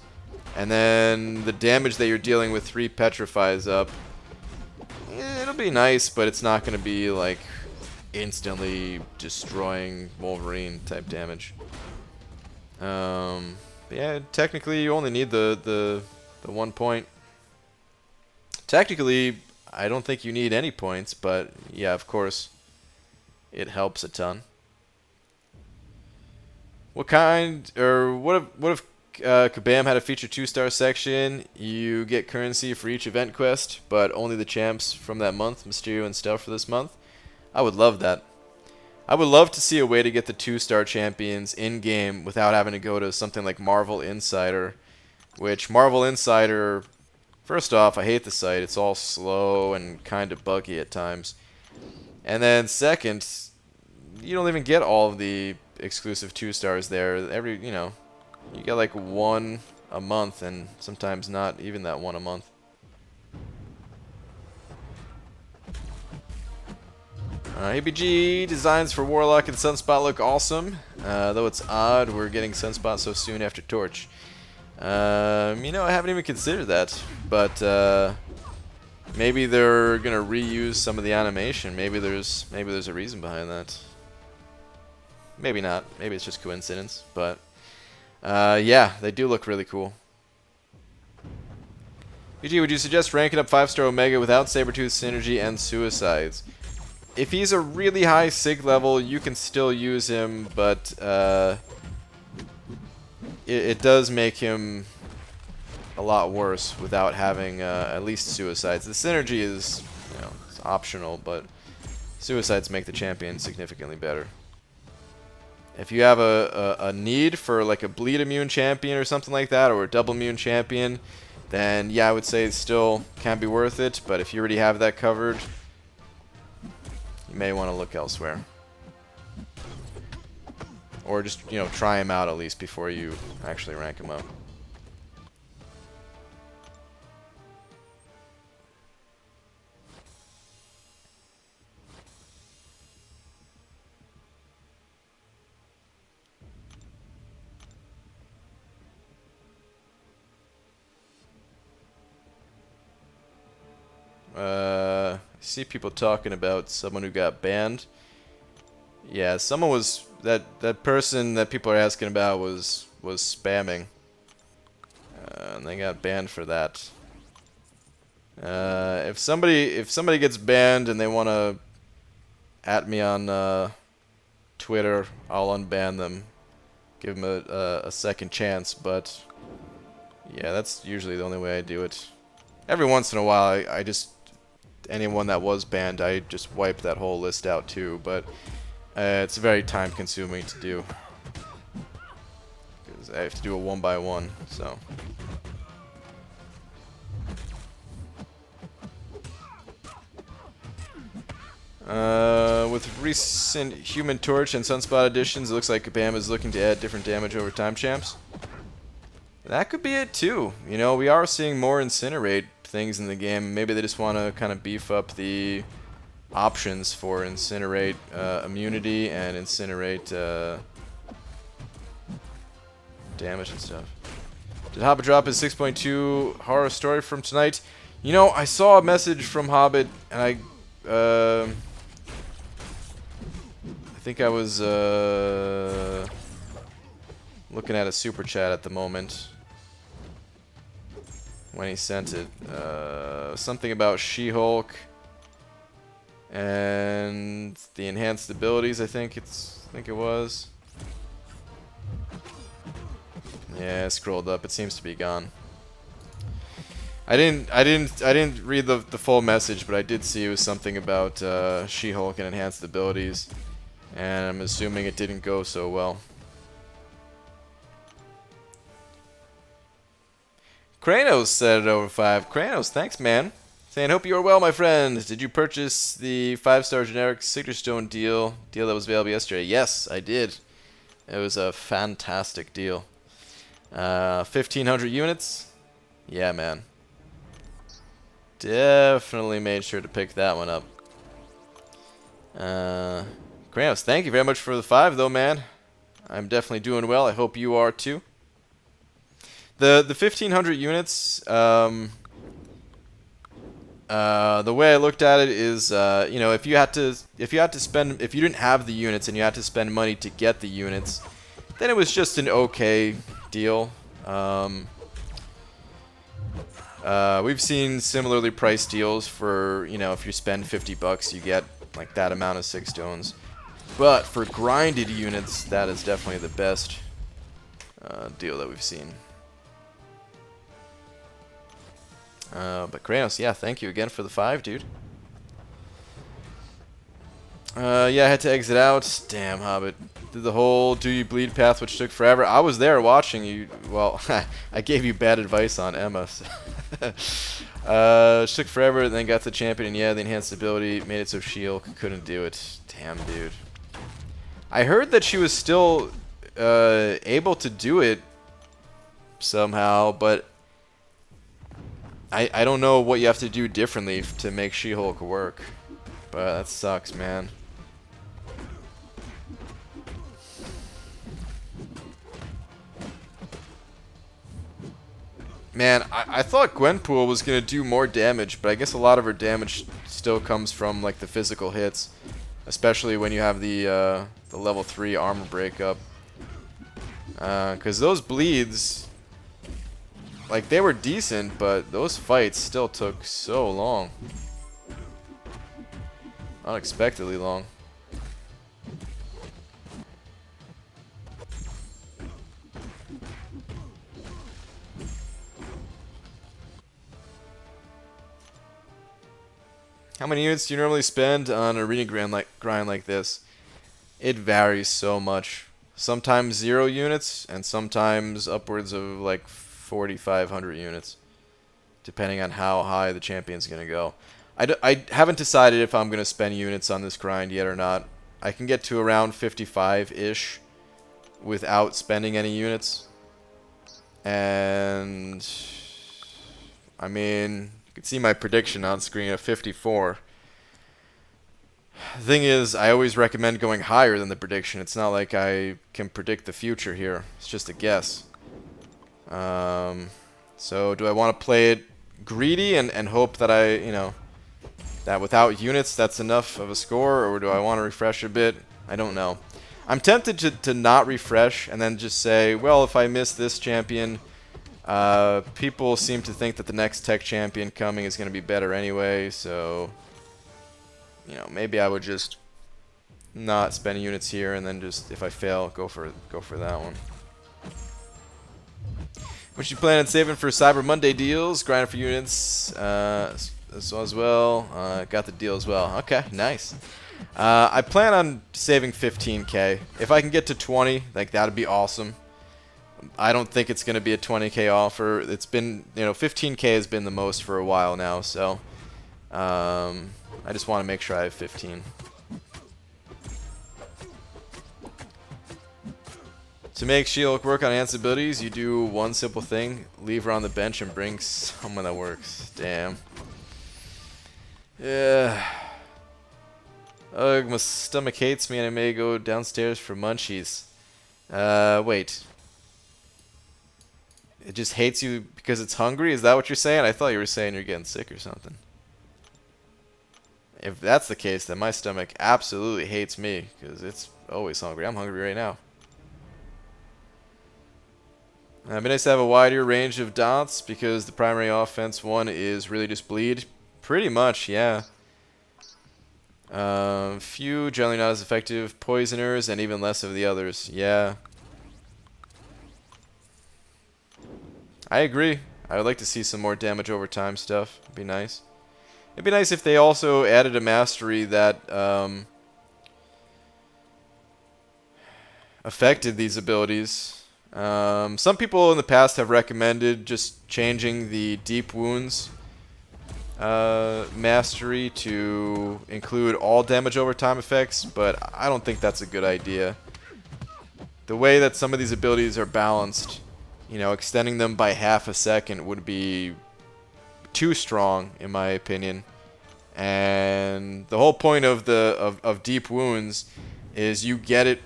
And then the damage that you're dealing with 3 Petrifies up, it'll be nice, but it's not going to be like instantly destroying Wolverine type damage. Yeah, technically you only need the 1 point. Technically, I don't think you need any points, but yeah, of course, it helps a ton. What if Kabam had a feature 2-star section? You get currency for each event quest, but only the champs from that month, Mysterio and Stealth for this month. I would love that. I would love to see a way to get the 2-star champions in-game without having to go to something like Marvel Insider, which Marvel Insider, first off, I hate the site. It's all slow and kind of buggy at times. And then second, you don't even get all of the exclusive 2-stars there. You get like 1 a month, and sometimes not even that 1 a month. ABG designs for Warlock and Sunspot look awesome. Though it's odd we're getting Sunspot so soon after Torch. You know, I haven't even considered that. But maybe they're gonna reuse some of the animation. Maybe there's a reason behind that. Maybe not. Maybe it's just coincidence. But yeah, they do look really cool. BG, would you suggest ranking up 5-star Omega without Sabretooth, Synergy, and Suicides? If he's a really high Sig level, you can still use him, but it does make him a lot worse without having at least Suicides. The Synergy is, you know, it's optional, but Suicides make the champion significantly better. If you have a need for like a bleed immune champion or something like that, or a double immune champion, then yeah, I would say it still can be worth it. But if you already have that covered, you may want to look elsewhere. Or just, you know, try him out at least before you actually rank him up. I see people talking about someone who got banned. Yeah, someone was that person that people are asking about was spamming, and they got banned for that. If somebody gets banned and they want to at me on Twitter, I'll unban them, give them a second chance. But yeah, that's usually the only way I do it. Every once in a while, I just, anyone that was banned, I just wipe that whole list out too, but it's very time consuming to do, because I have to do it one by one, so. With recent Human Torch and Sunspot additions, it looks like Kabam is looking to add different damage over time champs. That could be it too. You know, we are seeing more Incinerate things in the game. Maybe they just want to kind of beef up the options for Incinerate immunity and Incinerate damage and stuff. Did Hobbit drop his 6.2 horror story from tonight? You know, I saw a message from Hobbit, and I think I was looking at a super chat at the moment when he sent it. Something about She-Hulk and the enhanced abilities. I think it was. Yeah, I scrolled up. It seems to be gone. I didn't read the full message, but I did see it was something about She-Hulk and enhanced abilities, and I'm assuming it didn't go so well. Kranos said it over 5. Kranos, thanks, man. Saying, hope you are well, my friend. Did you purchase the 5-star generic Signature Stone deal that was available yesterday? Yes, I did. It was a fantastic deal. 1,500 units. Yeah, man. Definitely made sure to pick that one up. Kranos, thank you very much for the 5, though, man. I'm definitely doing well. I hope you are, too. The 1,500 units, the way I looked at it is, you know, if you didn't have the units and you had to spend money to get the units, then it was just an okay deal. We've seen similarly priced deals for, you know, if you spend $50, you get like that amount of 6 stones. But for grinded units, that is definitely the best deal that we've seen. But Kranos, yeah, thank you again for the 5, dude. Yeah, I had to exit out. Damn, Hobbit. Did the whole do you bleed path, which took forever. I was there watching you. Well, I gave you bad advice on Emma. So took forever, then got the champion, and yeah, the enhanced ability made it so She-Hulk couldn't do it. Damn, dude. I heard that she was still able to do it somehow, but I don't know what you have to do differently to make She-Hulk work. But that sucks, man. Man, I thought Gwenpool was going to do more damage, but I guess a lot of her damage still comes from like the physical hits. Especially when you have the level 3 armor breakup. Because those bleeds, like, they were decent, but those fights still took so long. Unexpectedly long. How many units do you normally spend on an arena grind like this? It varies so much. Sometimes 0 units, and sometimes upwards of like 4,500 units, depending on how high the champion's going to go. I haven't decided if I'm going to spend units on this grind yet or not. I can get to around 55-ish without spending any units. And I mean, you can see my prediction on screen of 54. The thing is, I always recommend going higher than the prediction. It's not like I can predict the future here. It's just a guess. So do I want to play it greedy and hope that that without units that's enough of a score, or do I want to refresh a bit? I don't know. I'm tempted to not refresh and then just say, well, if I miss this champion, people seem to think that the next tech champion coming is going to be better anyway, so maybe I would just not spend units here and then just, if I fail, go for that one. What you plan on saving for Cyber Monday deals? Grinding for units as well. Got the deal as well. Okay, nice. I plan on saving 15k. If I can get to 20, like, that'd be awesome. I don't think it's going to be a 20k offer. It's been, 15k has been the most for a while now, so I just want to make sure I have 15. To make She-Hulk work on Ant's abilities, you do one simple thing: leave her on the bench and bring someone that works. Damn. Yeah. Ugh, my stomach hates me and I may go downstairs for munchies. Wait. It just hates you because it's hungry? Is that what you're saying? I thought you were saying you're getting sick or something. If that's the case, then my stomach absolutely hates me because it's always hungry. I'm hungry right now. It'd be nice to have a wider range of dots because the primary offense one is really just bleed. Pretty much, yeah. Few, generally not as effective poisoners, and even less of the others. Yeah. I agree. I would like to see some more damage over time stuff. It'd be nice. It'd be nice if they also added a mastery that affected these abilities. Some people in the past have recommended just changing the deep wounds mastery to include all damage over time effects, but I don't think that's a good idea. The way that some of these abilities are balanced, extending them by half a second would be too strong, in my opinion. And the whole point of of deep wounds is you get it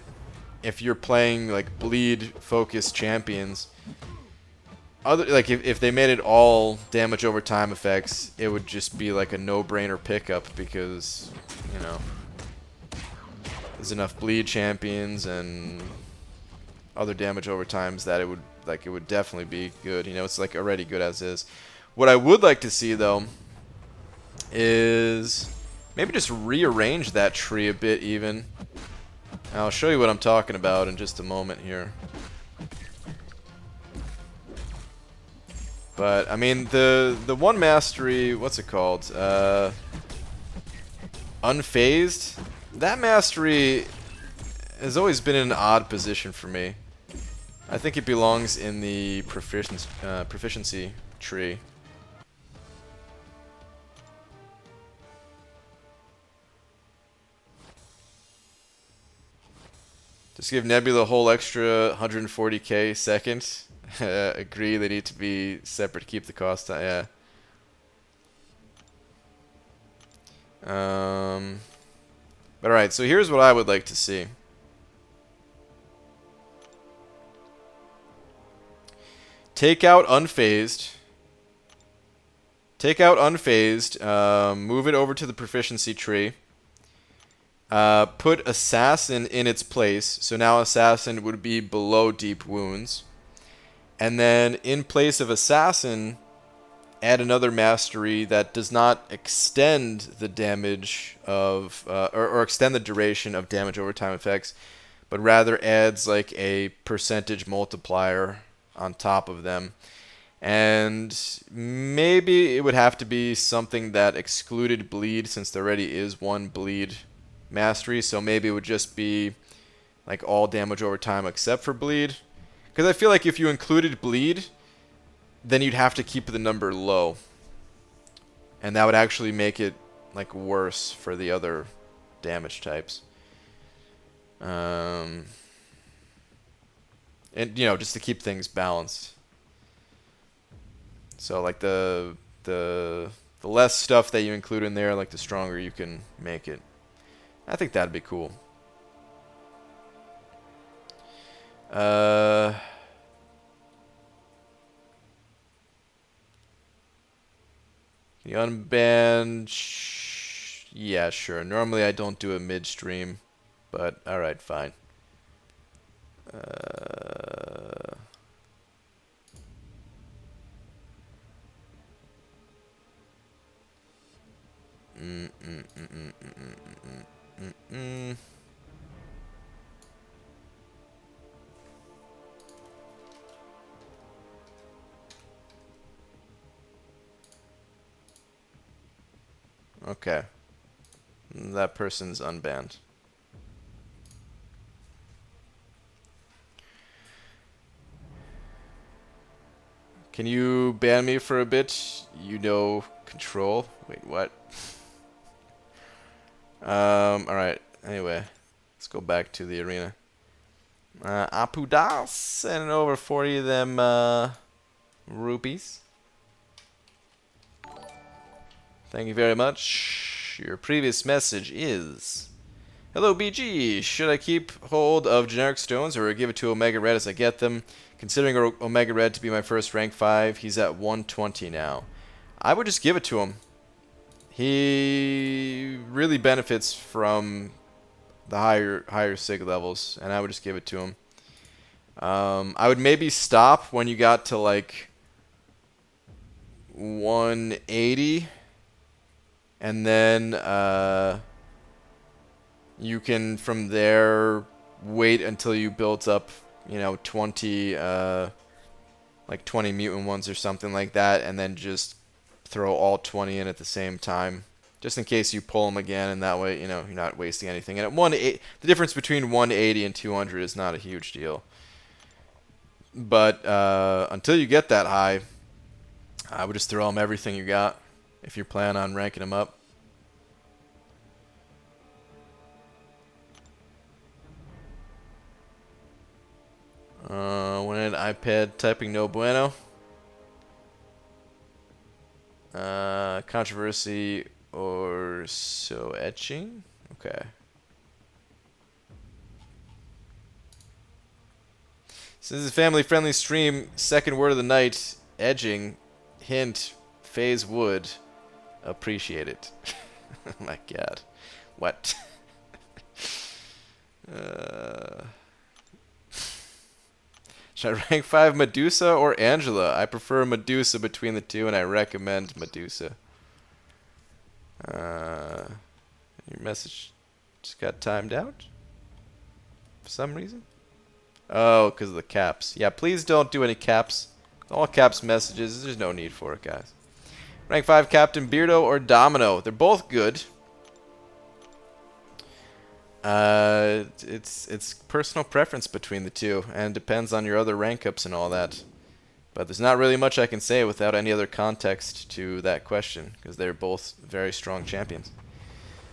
if you're playing like bleed focused champions. If they made it all damage over time effects, it would just be like a no-brainer pickup because there's enough bleed champions and other damage over times that it would definitely be good. It's like already good as is. What I would like to see though is maybe just rearrange that tree a bit even. I'll show you what I'm talking about in just a moment here. But I mean the one mastery, what's it called? Unfazed. That mastery has always been in an odd position for me. I think it belongs in the proficiency tree. Just give Nebula a whole extra 140k second. Agree, they need to be separate to keep the cost down. Yeah. But alright, so here's what I would like to see. Take out Unfazed, take out Unfazed, move it over to the proficiency tree, put Assassin in its place, so now Assassin would be below Deep Wounds, and then in place of Assassin, add another mastery that does not extend the damage of, or extend the duration of damage over time effects, but rather adds like a percentage multiplier on top of them. And maybe it would have to be something that excluded bleed, since there already is one bleed mastery, so maybe it would just be like all damage over time except for bleed. Because I feel like if you included bleed, then you'd have to keep the number low. And that would actually make it like worse for the other damage types. And you know, just to keep things balanced. So like the less stuff that you include in there, like the stronger you can make it. I think that'd be cool. Can you unban? Yeah, sure. Normally I don't do a midstream, but alright, fine. Okay. That person's unbanned. Can you ban me for a bit? You know, control. Wait, what? Alright. Anyway, let's go back to the arena. Apudas, sending over 40 of them rupees. Thank you very much. Your previous message is: hello BG, should I keep hold of generic stones or give it to Omega Red as I get them? Considering Omega Red to be my first rank 5, he's at 120 now. I would just give it to him. He really benefits from the higher sig levels, and I would just give it to him. I would maybe stop when you got to like 180, and then you can from there wait until you built up, you know, 20 like 20 mutant ones or something like that, and then just throw all 20 in at the same time, just in case you pull them again, and that way, you know, you're not wasting anything. And at 180, the difference between 180 and 200 is not a huge deal. But until you get that high, I would just throw them everything you got if you plan on ranking them up. When an iPad typing no bueno. Controversy or so etching? Okay. Since it's a family-friendly stream, second word of the night, edging, hint, phase wood, appreciate it. Oh my god. What? Should I rank 5 Medusa or Angela? I prefer Medusa between the two, and I recommend Medusa. Your message just got timed out for some reason. Oh, because of the caps. Yeah, please don't do any caps. All caps messages. There's no need for it, guys. Rank 5 Captain Beardo or Domino. They're both good. It's personal preference between the two, and depends on your other rank ups and all that. But there's not really much I can say without any other context to that question, because they're both very strong champions.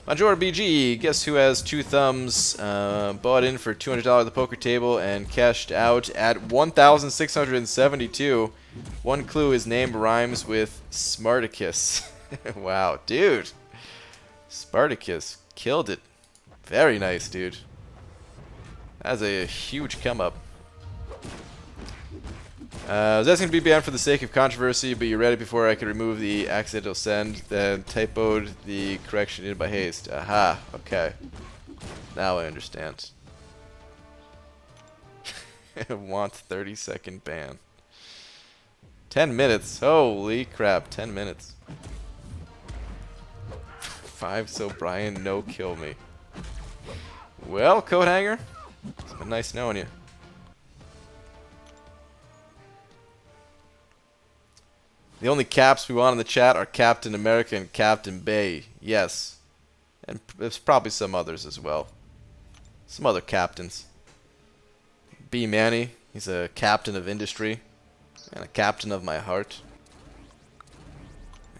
Major BG, guess who has two thumbs? Bought in for $200 at the poker table and cashed out at 1,672. One clue: his name rhymes with Smarticus. Wow, dude. Spartacus killed it. Very nice, dude. That's a huge come up. I was asking to be banned for the sake of controversy, but you read it before I could remove the accidental send, then typoed the correction in by haste. Aha, okay. Now I understand. Want 30-second ban. 10 minutes. Holy crap, 10 minutes. 5, so Brian, no kill me. Well, coat hanger, it's been nice knowing you. The only caps we want in the chat are Captain America and Captain Bay. Yes. And there's probably some others as well. Some other captains. B. Manny, he's a captain of industry. And a captain of my heart.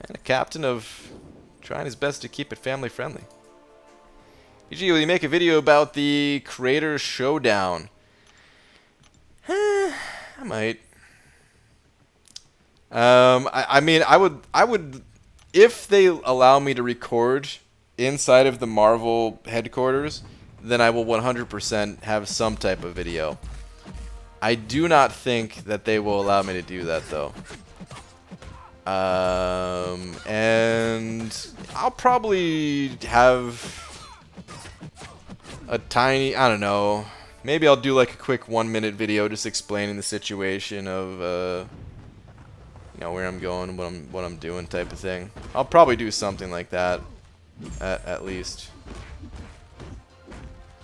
And a captain of trying his best to keep it family friendly. PG, will you make a video about the Creator Showdown? I might. I mean, I would, if they allow me to record inside of the Marvel headquarters, then I will 100% have some type of video. I do not think that they will allow me to do that, though. And I'll probably have a tiny, I don't know, maybe I'll do like a quick 1-minute video just explaining the situation of, you know, where I'm going, what I'm doing type of thing. I'll probably do something like that, at least.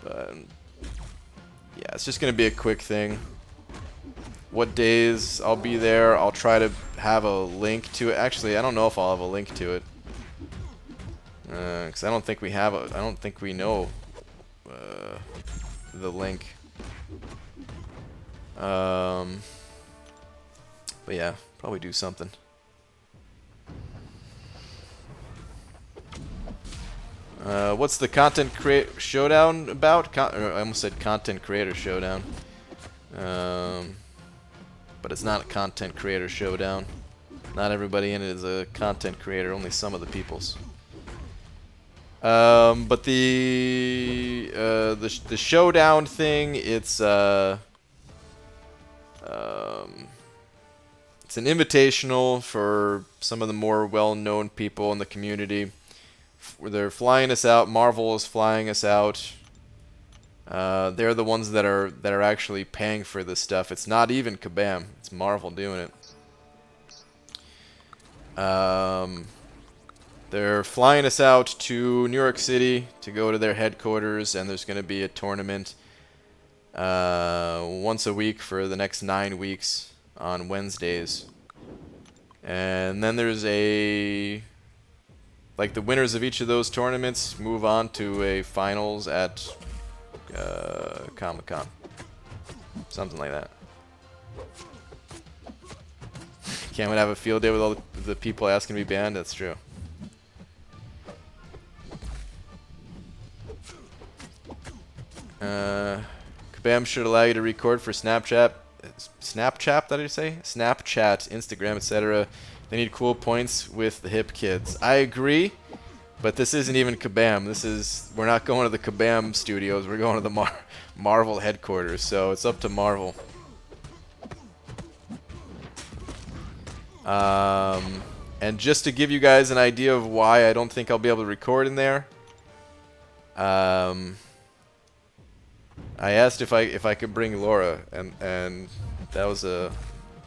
But yeah, it's just gonna be a quick thing. What days I'll be there, I'll try to have a link to it. Actually, I don't know if I'll have a link to it, because I don't think we have I don't think we know the link. But yeah, probably do something. What's the content showdown about? I almost said content creator showdown. But it's not a content creator showdown. Not everybody in it is a content creator, only some of the peoples. But the showdown thing, it's an invitational for some of the more well-known people in the community. They're flying us out. Marvel is flying us out. They're the ones that are actually paying for this stuff. It's not even Kabam. It's Marvel doing it. They're flying us out to New York City to go to their headquarters, and there's going to be a tournament once a week for the next 9 weeks on Wednesdays. And then there's like the winners of each of those tournaments move on to a finals at Comic-Con. Something like that. Can't we have a field day with all the people asking to be banned? That's true. Kabam should allow you to record for Snapchat. Snapchat, did I say? Snapchat, Instagram, etc. They need cool points with the hip kids. I agree, but this isn't even Kabam. We're not going to the Kabam studios. We're going to the Marvel headquarters, so it's up to Marvel. And just to give you guys an idea of why I don't think I'll be able to record in there, I asked if I could bring Laura, and that was a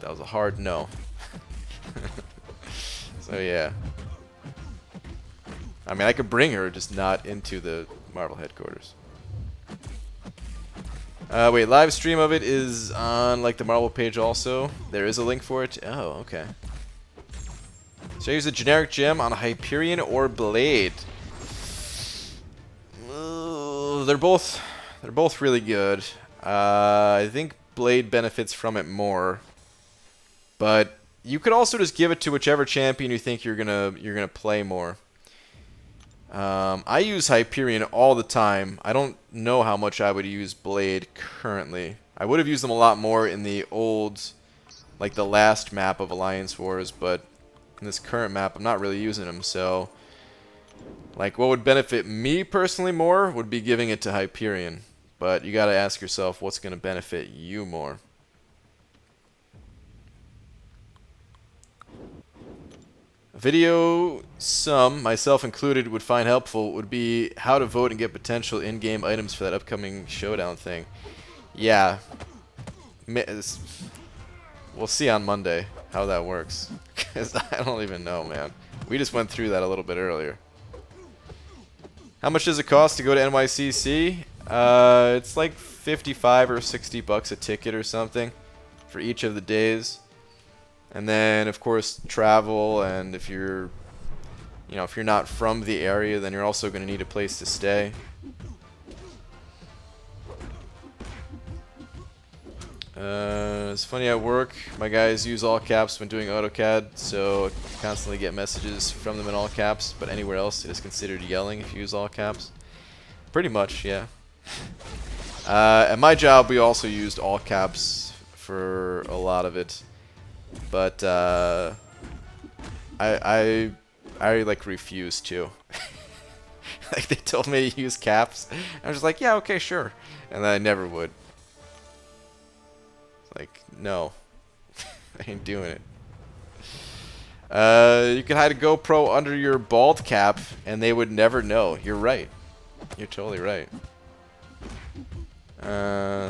hard no. So yeah, I mean I could bring her, just not into the Marvel headquarters. Wait, live stream of it is on like the Marvel page also. There is a link for it. Oh, okay. So I use a generic gem on a Hyperion or Blade. They're both really good. I think Blade benefits from it more, but you could also just give it to whichever champion you think you're gonna play more. I use Hyperion all the time. I don't know how much I would use Blade currently. I would have used them a lot more in the old, like the last map of Alliance Wars, but in this current map I'm not really using them, so like what would benefit me personally more would be giving it to Hyperion. But you gotta ask yourself what's gonna benefit you more. video some, myself included, would find helpful would be how to vote and get potential in-game items for that upcoming showdown thing. Yeah. We'll see on Monday how that works. Because I don't even know, man. We just went through that a little bit earlier. How much does it cost to go to NYCC? It's like 55 or 60 bucks a ticket or something for each of the days. And then, of course, travel, and if you're, if you're not from the area, then you're also going to need a place to stay. It's funny at work, my guys use all caps when doing AutoCAD, so I constantly get messages from them in all caps, but anywhere else it is considered yelling if you use all caps. Pretty much, yeah. At my job, we also used all caps for a lot of it, but I like refused to. Like, they told me to use caps, I was just like, yeah, okay, sure, and then I never would. Like, no. I ain't doing it. You can hide a GoPro under your bald cap, and they would never know. You're right. You're totally right.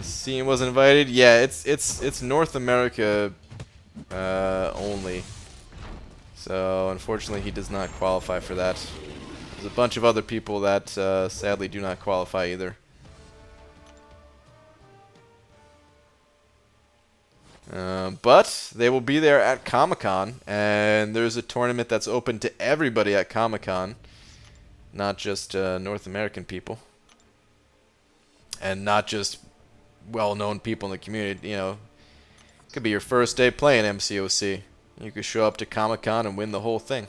Scene wasn't invited. Yeah, it's North America only. So, unfortunately, he does not qualify for that. There's a bunch of other people that sadly do not qualify either. But they will be there at Comic-Con, and there's a tournament that's open to everybody at Comic-Con, not just North American people, and not just well-known people in the community. It could be your first day playing MCOC. You could show up to Comic-Con and win the whole thing.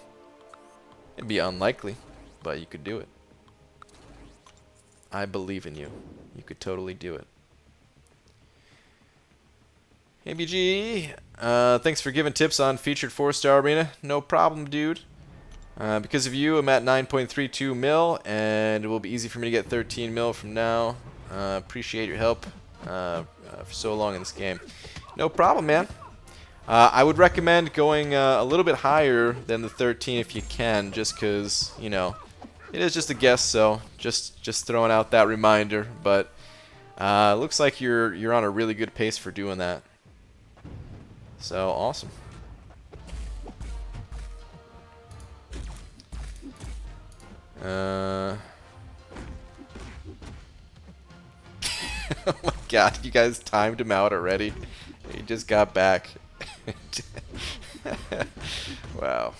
It'd be unlikely, but you could do it. I believe in you. You could totally do it. Hey BG, thanks for giving tips on featured 4-star arena. No problem, dude. Because of you, I'm at 9.32 mil, and it will be easy for me to get 13 mil from now. Appreciate your help for so long in this game. No problem, man. I would recommend going a little bit higher than the 13 if you can, just because, it is just a guess, so just throwing out that reminder. But looks like you're on a really good pace for doing that. So, awesome. Oh my god, you guys timed him out already? He just got back. Wow.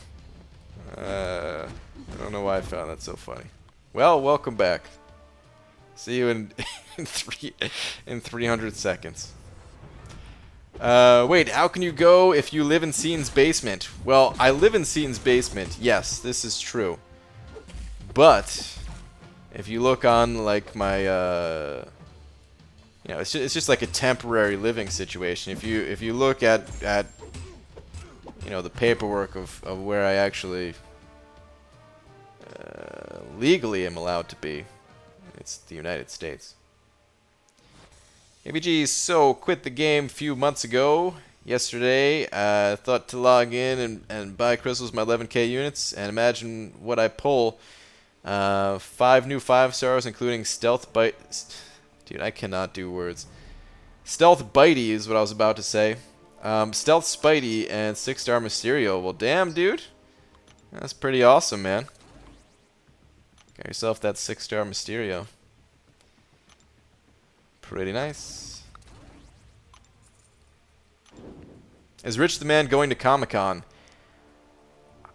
I don't know why I found that so funny. Well, welcome back. See you in 300 seconds. Wait, how can you go if you live in Seaton's basement? Well, I live in Seaton's basement. Yes, this is true. But if you look on like my it's just like a temporary living situation. If you look at the paperwork of where I actually legally am allowed to be, it's the United States. ABG so quit the game a few months ago. Yesterday, I thought to log in and buy crystals, my 11k units, and imagine what I pull. 5 new 5-stars, including Stealth Bite. Dude, I cannot do words. Stealth Bitey is what I was about to say. Stealth Spidey and 6-star Mysterio. Well, damn, dude. That's pretty awesome, man. Got yourself that 6-star Mysterio. Pretty nice. Is Rich the Man going to Comic-Con?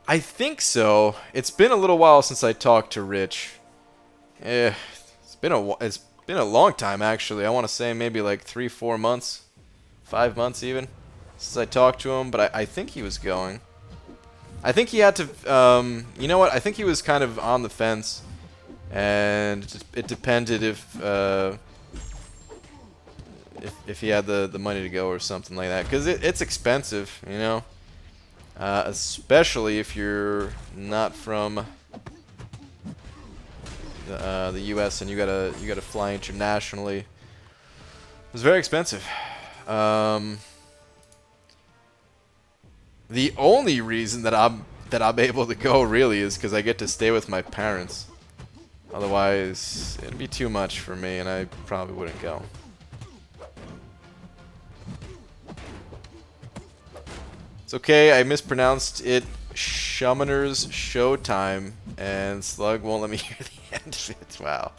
I think so. It's been a little while since I talked to Rich. It's been a long time, actually. I want to say maybe like 3-4 months, 5 months even, since I talked to him. But I think he was going. I think he had to. You know what? I think he was kind of on the fence, and it depended if he had the money to go or something like that, because it's expensive, especially if you're not from the U.S. and you gotta fly internationally. It's very expensive. The only reason that I'm that I'm able to go, really, is because I get to stay with my parents. Otherwise, it'd be too much for me, and I probably wouldn't go. It's okay, I mispronounced it. Summoner's Showtime, and Slug won't let me hear the end of it. Wow.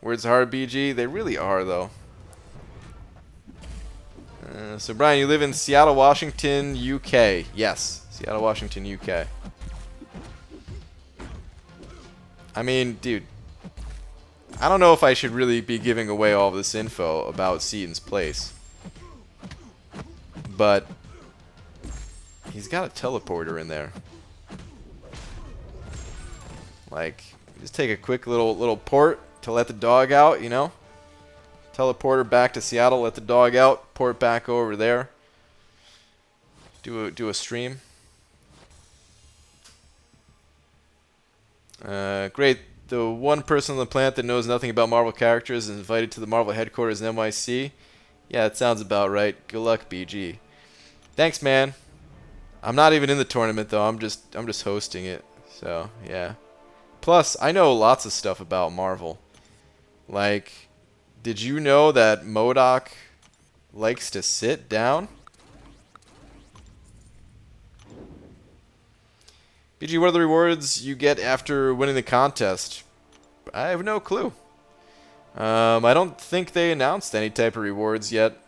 Words hard, BG? They really are, though. So, Brian, you live in Seattle, Washington, UK. Yes, Seattle, Washington, UK. I mean, dude, I don't know if I should really be giving away all this info about Seaton's place. But he's got a teleporter in there. Like, just take a quick little port to let the dog out, you know? Teleporter back to Seattle, let the dog out, port back over there. Do a stream. Great. The one person on the planet that knows nothing about Marvel characters is invited to the Marvel headquarters in NYC. Yeah, that sounds about right. Good luck, BG. Thanks, man. I'm not even in the tournament though. I'm just hosting it. So, yeah. Plus, I know lots of stuff about Marvel. Like, did you know that MODOK likes to sit down? BG, what are the rewards you get after winning the contest? I have no clue. I don't think they announced any type of rewards yet.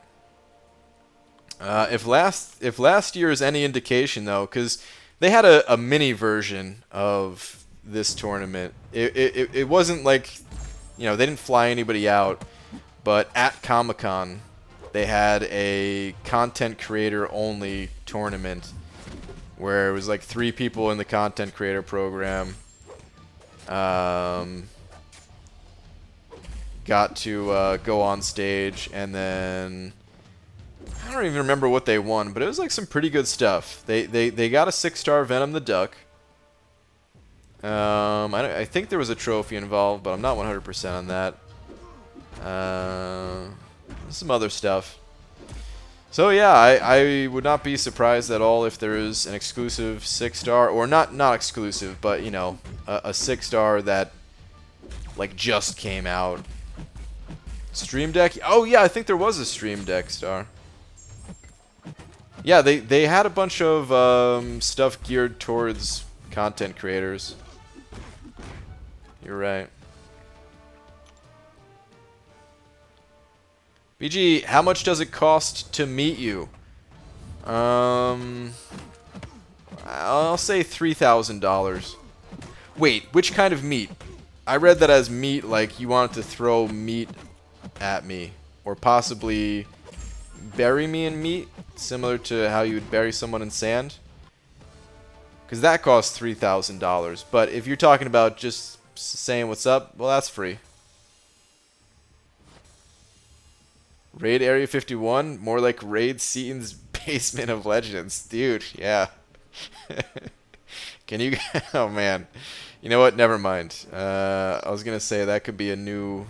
If last year is any indication, though, because they had a mini version of this tournament. It wasn't like, you know, they didn't fly anybody out, but at Comic-Con, they had a content creator only tournament where it was like 3 people in the content creator program. Got to go on stage, and then I don't even remember what they won, but it was like some pretty good stuff. They got a 6-star Venom the Duck. I think there was a trophy involved, but I'm not 100% on that. Some other stuff. So yeah, I would not be surprised at all if there is an exclusive 6-star, or not exclusive, but you know, a 6-star that like just came out. Stream Deck? Oh yeah, I think there was a Stream Deck star. Yeah, they had a bunch of stuff geared towards content creators. You're right. BG, how much does it cost to meet you? I'll say $3,000. Wait, which kind of meat? I read that as meat, like you wanted to throw meat at me, or possibly bury me in meat, similar to how you would bury someone in sand. Because that costs $3,000. But if you're talking about just saying what's up, well, that's free. Raid Area 51? More like Raid Seaton's Basement of Legends. Dude, yeah. Can you... Oh, man. You know what? Never mind. I was going to say that could be a new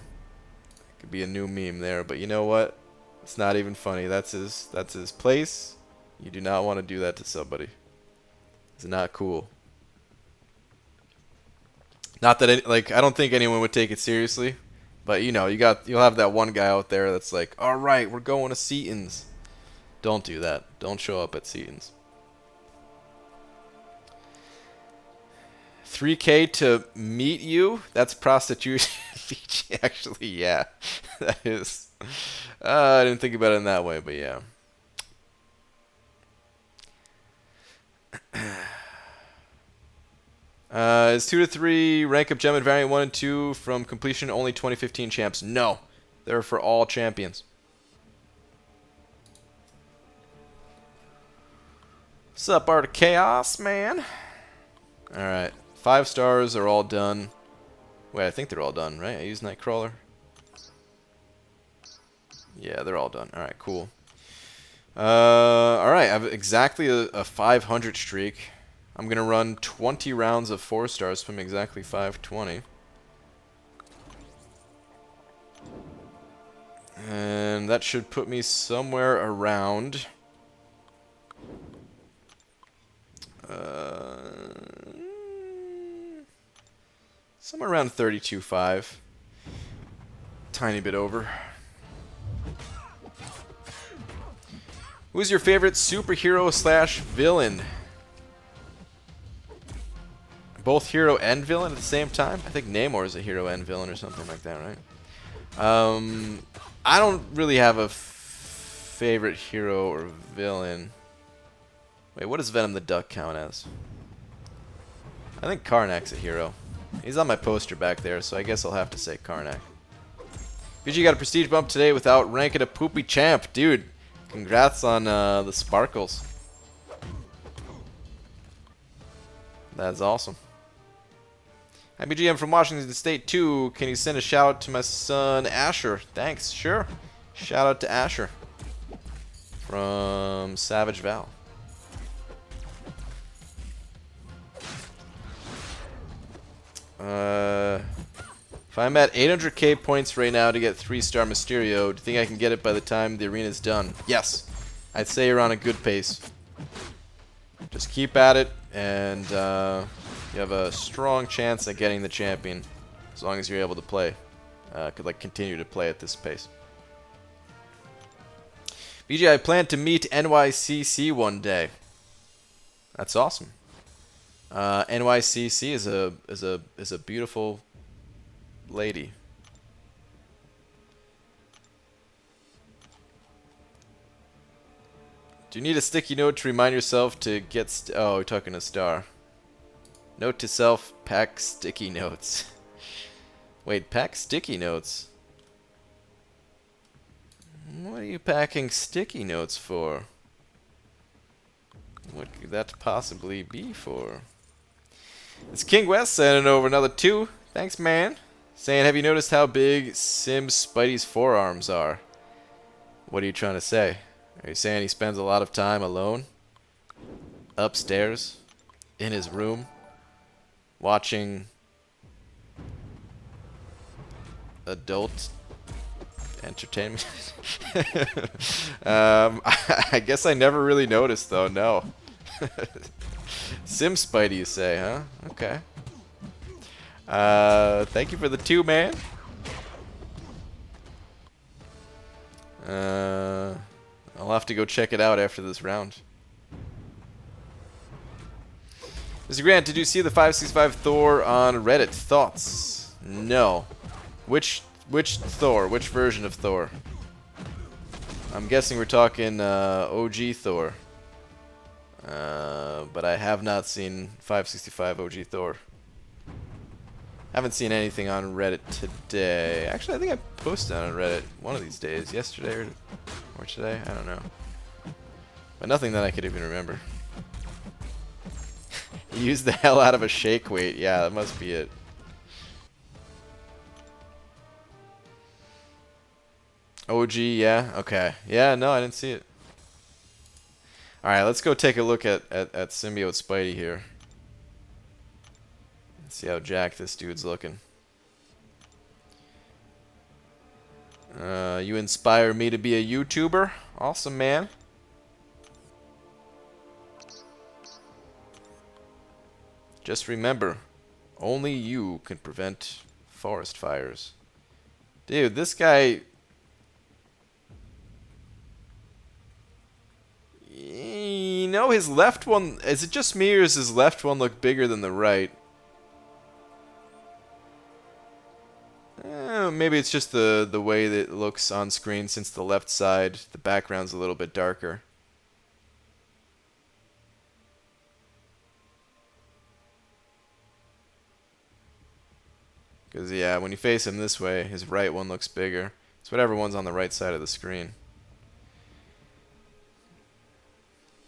meme there, but you know what? It's not even funny. That's his place. You do not want to do that to somebody. It's not cool. Not that I don't think anyone would take it seriously. But you know, you'll have that one guy out there that's like, all right, we're going to Seaton's. Don't do that. Don't show up at Seaton's. 3K to meet you? That's prostitution. Actually, yeah, that is. I didn't think about it in that way, but yeah. Is 2 to 3 rank up gem at variant 1 and 2 from completion only 2015 champs? No. They're for all champions. What's up, Art of Chaos, man? Alright. 5 stars are all done. Wait, I think they're all done, right? I used Nightcrawler. Yeah, they're all done. Alright, cool. Alright, I have exactly a 500 streak. I'm going to run 20 rounds of 4 stars from exactly 520. And that should put me somewhere around Somewhere around 32.5. Tiny bit over. Who's your favorite superhero slash villain? Both hero and villain at the same time? I think Namor is a hero and villain or something like that, right? I don't really have a favorite hero or villain. Wait, what does Venom the Duck count as? I think Karnak's a hero. He's on my poster back there, so I guess I'll have to say Karnak. BG got a prestige bump today without ranking a poopy champ. Dude, congrats on the sparkles. That's awesome. Hi BG, I'm from Washington State too. Can you send a shout out to my son Asher? Thanks, sure. Shout out to Asher from Savage Val. If I'm at 800k points right now to get 3-star Mysterio, do you think I can get it by the time the arena's done? Yes. I'd say you're on a good pace. Just keep at it, and you have a strong chance at getting the champion, as long as you're able to play. Could continue to play at this pace. BJ, I plan to meet NYCC one day. That's awesome. NYCC is a beautiful lady. Do you need a sticky note to remind yourself to get oh, we're talking to Star. Note to self, pack sticky notes. Wait, pack sticky notes? What are you packing sticky notes for? What could that possibly be for? It's King West sending over another 2. Thanks, man. Saying, have you noticed how big Sim Spidey's forearms are? What are you trying to say? Are you saying he spends a lot of time alone? Upstairs? In his room? Watching adult entertainment? I guess I never really noticed, though. No. Sim Spidey, you say, huh? Okay. Thank you for the 2, man. I'll have to go check it out after this round. Mr. Grant, did you see the 565 Thor on Reddit? Thoughts? No. Which Thor? Which version of Thor? I'm guessing we're talking OG Thor. But I have not seen 565 OG Thor. Haven't seen anything on Reddit today. Actually, I think I posted on Reddit one of these days. Yesterday or today. I don't know. But nothing that I could even remember. He used the hell out of a shake weight. Yeah, that must be it. OG, yeah? Okay. Yeah, no, I didn't see it. Alright, let's go take a look at Symbiote Spidey here. Let's see how jacked this dude's looking. You inspire me to be a YouTuber? Awesome, man. Just remember, only you can prevent forest fires. Dude, this guy... You know, his left one... Is it just me or does his left one look bigger than the right? Maybe it's just the way that it looks on screen, since the left side, the background's a little bit darker. Because, yeah, when you face him this way, his right one looks bigger. It's whatever one's on the right side of the screen.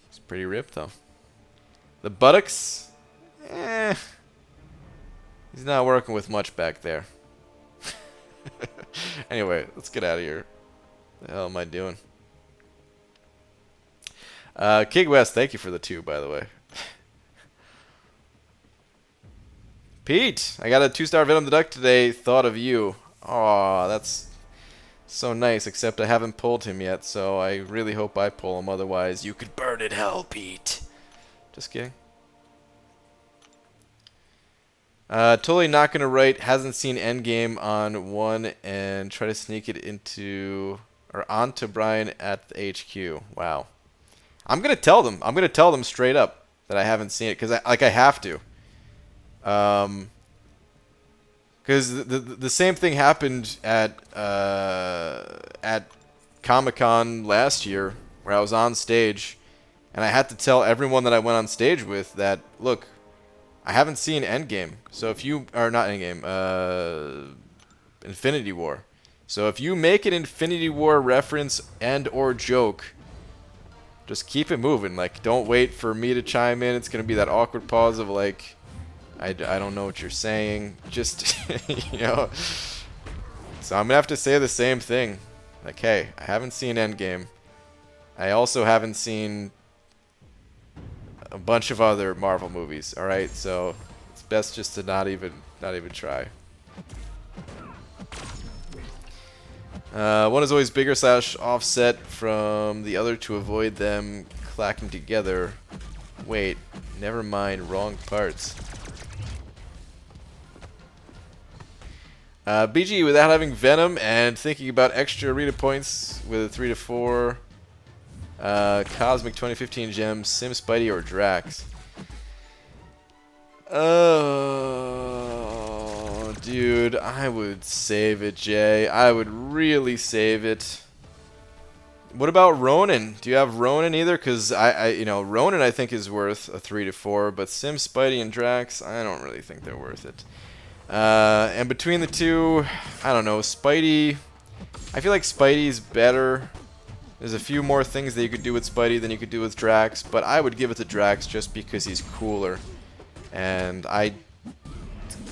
It's pretty ripped, though. The buttocks? Eh. He's not working with much back there. Anyway, let's get out of here. What the hell am I doing? King West, thank you for the 2, by the way. Pete, I got a 2-star Venom the Duck today. Thought of you. Aw, that's so nice, except I haven't pulled him yet, so I really hope I pull him. Otherwise, you could burn in hell, Pete. Just kidding. Totally not gonna write hasn't seen Endgame on one and try to sneak it into or onto Brian at the HQ. Wow. I'm gonna tell them. I'm gonna tell them straight up that I haven't seen it because I have to. Because the same thing happened at Comic-Con last year where I was on stage and I had to tell everyone that I went on stage with that, look, I haven't seen Endgame. So if you are not Endgame, Infinity War. So if you make an Infinity War reference and or joke, just keep it moving. Like, don't wait for me to chime in. It's gonna be that awkward pause of like, I don't know what you're saying. Just you know. So I'm gonna have to say the same thing. Like, hey, I haven't seen Endgame. I also haven't seen a bunch of other Marvel movies. All right, so it's best just to not even try. One is always bigger / offset from the other to avoid them clacking together. Wait, never mind, wrong parts. BG without having Venom and thinking about extra arena points with a 3 to 4. Cosmic 2015 Gems, Sim, Spidey, or Drax. Oh, dude, I would save it, Jay. I would really save it. What about Ronin? Do you have Ronin either? Because you know, Ronin I think is worth a 3 to 4, but Sim, Spidey, and Drax, I don't really think they're worth it. And between the two, I don't know, Spidey, I feel like Spidey's better. There's a few more things that you could do with Spidey than you could do with Drax, but I would give it to Drax just because he's cooler. And I,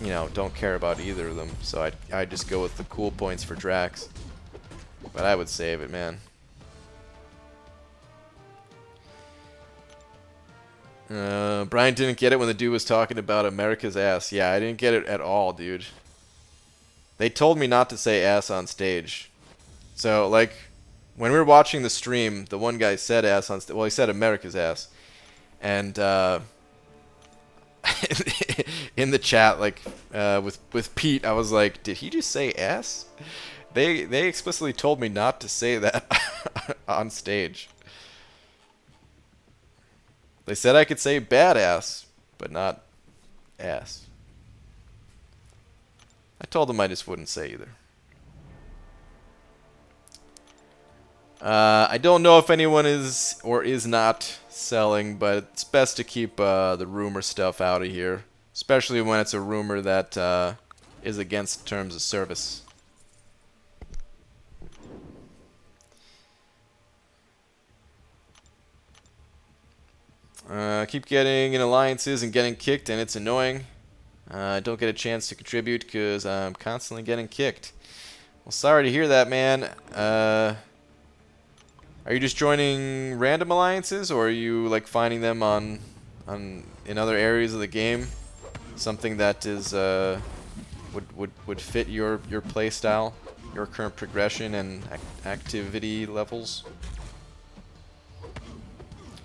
you know, don't care about either of them, so I'd just go with the cool points for Drax. But I would save it, man. Brian didn't get it when the dude was talking about America's ass. Yeah, I didn't get it at all, dude. They told me not to say ass on stage. So, like, when we were watching the stream, the one guy said ass on stage. Well, he said America's ass. And, in the chat, like, with Pete, I was like, did he just say ass? They explicitly told me not to say that on stage. They said I could say badass, but not ass. I told them I just wouldn't say either. I don't know if anyone is or is not selling, but it's best to keep the rumor stuff out of here, especially when it's a rumor that is against terms of service. Keep getting in alliances and getting kicked, and it's annoying. I don't get a chance to contribute because I'm constantly getting kicked. Well, sorry to hear that, man. Are you just joining random alliances, or are you like finding them in other areas of the game? Something that is would fit your play style, your current progression and activity levels.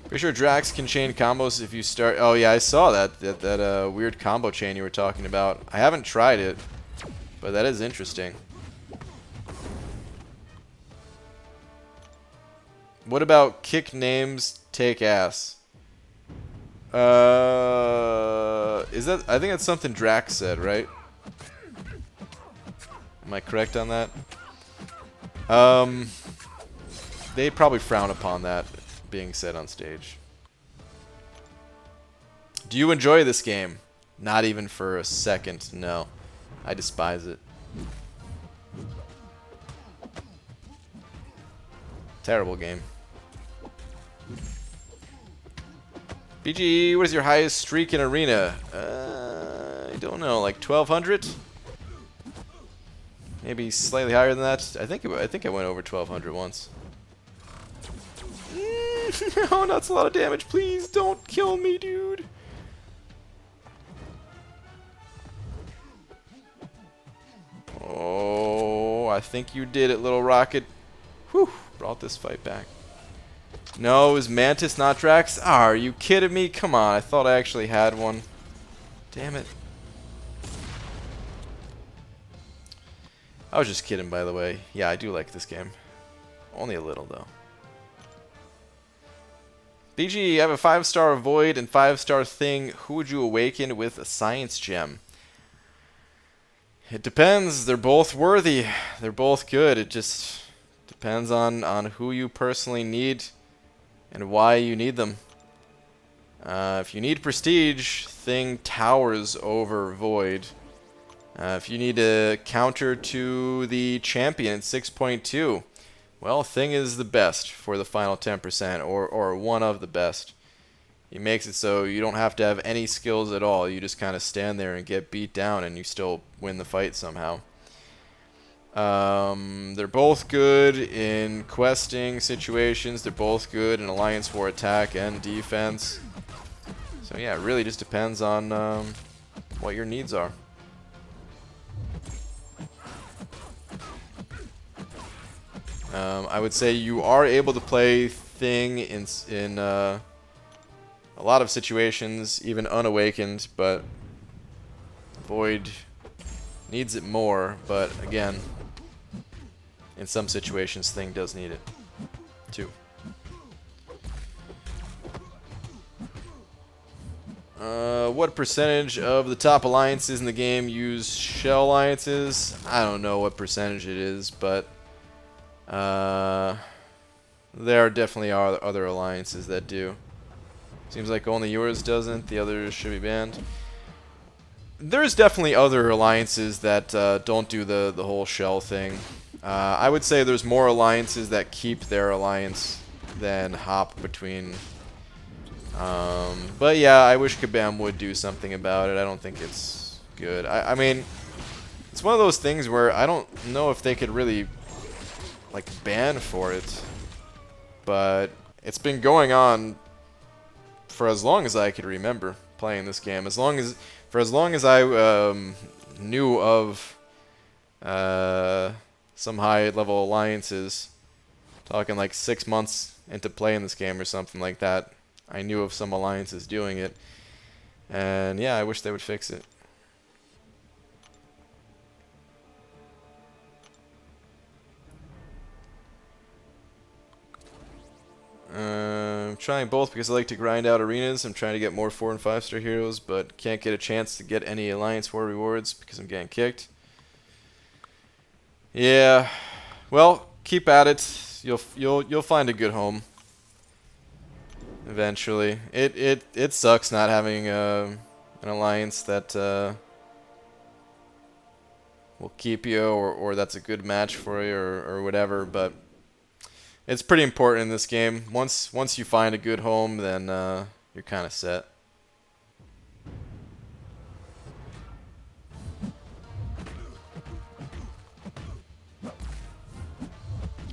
Pretty sure Drax can chain combos if you start. Oh yeah, I saw that weird combo chain you were talking about. I haven't tried it, but that is interesting. What about kick names, take ass? Is that? I think that's something Drax said, right? Am I correct on that? They probably frown upon that being said on stage. Do you enjoy this game? Not even for a second, no. I despise it. Terrible game. BG, what is your highest streak in arena? I don't know, like 1200? Maybe slightly higher than that. I think I went over 1200 once. No, that's a lot of damage. Please don't kill me, dude. Oh, I think you did it, Little Rocket. Whew, brought this fight back. No, it was Mantis, not Drax. Oh, are you kidding me? Come on, I thought I actually had one. Damn it. I was just kidding, by the way. Yeah, I do like this game. Only a little, though. BG, I have a 5-star Void and 5-star Thing. Who would you awaken with a Science Gem? It depends. They're both worthy. They're both good. It just depends on who you personally need and why you need them. If you need Prestige, Thing towers over Void. If you need a counter to the Champion at 6.2, well, Thing is the best for the final 10%, or one of the best. He makes it so you don't have to have any skills at all. You just kind of stand there and get beat down, and you still win the fight somehow. They're both good in questing situations. They're both good in Alliance War attack and defense. So yeah, it really just depends on what your needs are. I would say you are able to play Thing in a lot of situations, even unawakened, but Void needs it more. But again, in some situations, Thing does need it too. What percentage of the top alliances in the game use shell alliances? I don't know what percentage it is, but there definitely are other alliances that do. Seems like only yours doesn't. The others should be banned. There's definitely other alliances that don't do the whole shell thing. I would say there's more alliances that keep their alliance than hop between. But yeah, I wish Kabam would do something about it. I don't think it's good. I mean, it's one of those things where I don't know if they could really like ban for it, but it's been going on for as long as I could remember playing this game. For as long as I knew of some high-level alliances, talking like 6 months into playing this game or something like that, I knew of some alliances doing it. And yeah, I wish they would fix it. I'm trying both because I like to grind out arenas. I'm trying to get more 4- and 5-star heroes, but can't get a chance to get any Alliance War rewards because I'm getting kicked. Yeah, well, keep at it. You'll find a good home eventually. It sucks not having an alliance that will keep you, or that's a good match for you, or whatever, but it's pretty important in this game. Once you find a good home, then you're kind of set.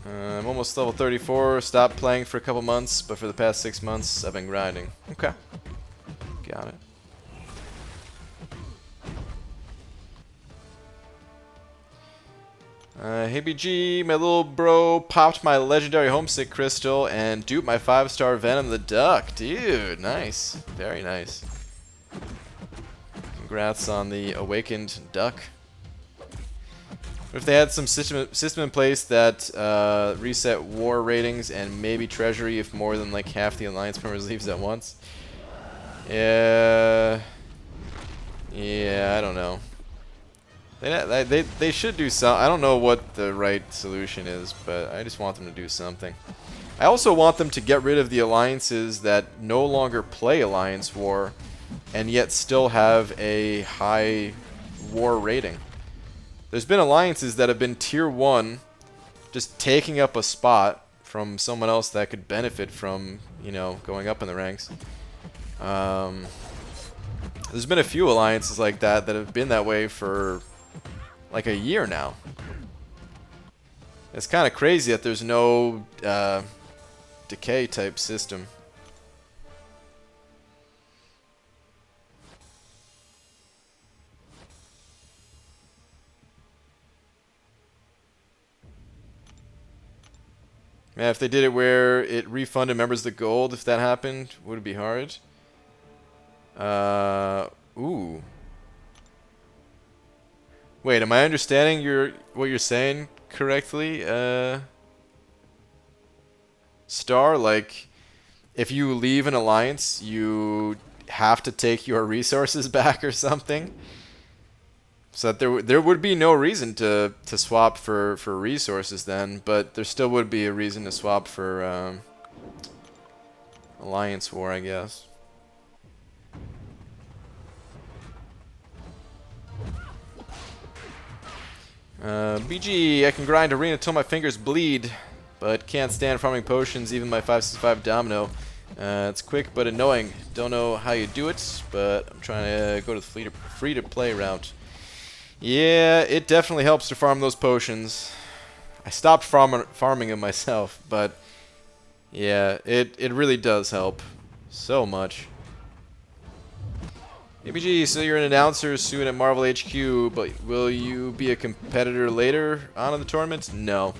I'm almost level 34. Stopped playing for a couple months, but for the past 6 months, I've been grinding. Okay. Got it. Hey BG, my little bro popped my legendary homesick crystal and duped my 5-star Venom the Duck. Dude, nice. Very nice. Congrats on the awakened duck. If they had some system in place that reset war ratings and maybe treasury if more than like half the alliance members leaves at once. Yeah, I don't know. They should do some. I don't know what the right solution is, but I just want them to do something. I also want them to get rid of the alliances that no longer play Alliance War and yet still have a high war rating. There's been alliances that have been tier 1, just taking up a spot from someone else that could benefit from, you know, going up in the ranks. There's been a few alliances like that that have been that way for like a year now. It's kind of crazy that there's no decay type system. Man, if they did it where it refunded members the gold, if that happened, would it be hard? Ooh. Wait, am I understanding what you're saying correctly? Star, like, if you leave an alliance, you have to take your resources back or something? So that there would be no reason to swap for resources then, but there still would be a reason to swap for alliance war, I guess. BG, I can grind arena till my fingers bleed, but can't stand farming potions, even my 565 domino. It's quick but annoying. Don't know how you do it, but I'm trying to go to the free-to-play route. Yeah, it definitely helps to farm those potions. I stopped farming them myself, but yeah, it really does help so much. ABG, so you're an announcer soon at Marvel HQ, but will you be a competitor later on in the tournament? No.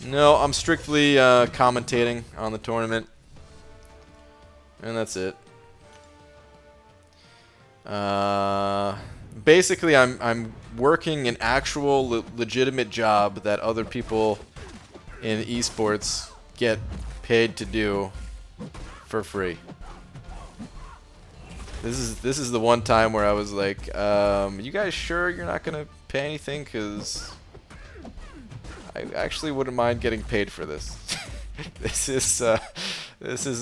No, I'm strictly commentating on the tournament. And that's it. Basically, I'm working an actual legitimate job that other people in esports get paid to do for free. This is the one time where I was like, you guys sure you're not gonna pay anything? Cause I actually wouldn't mind getting paid for this. This is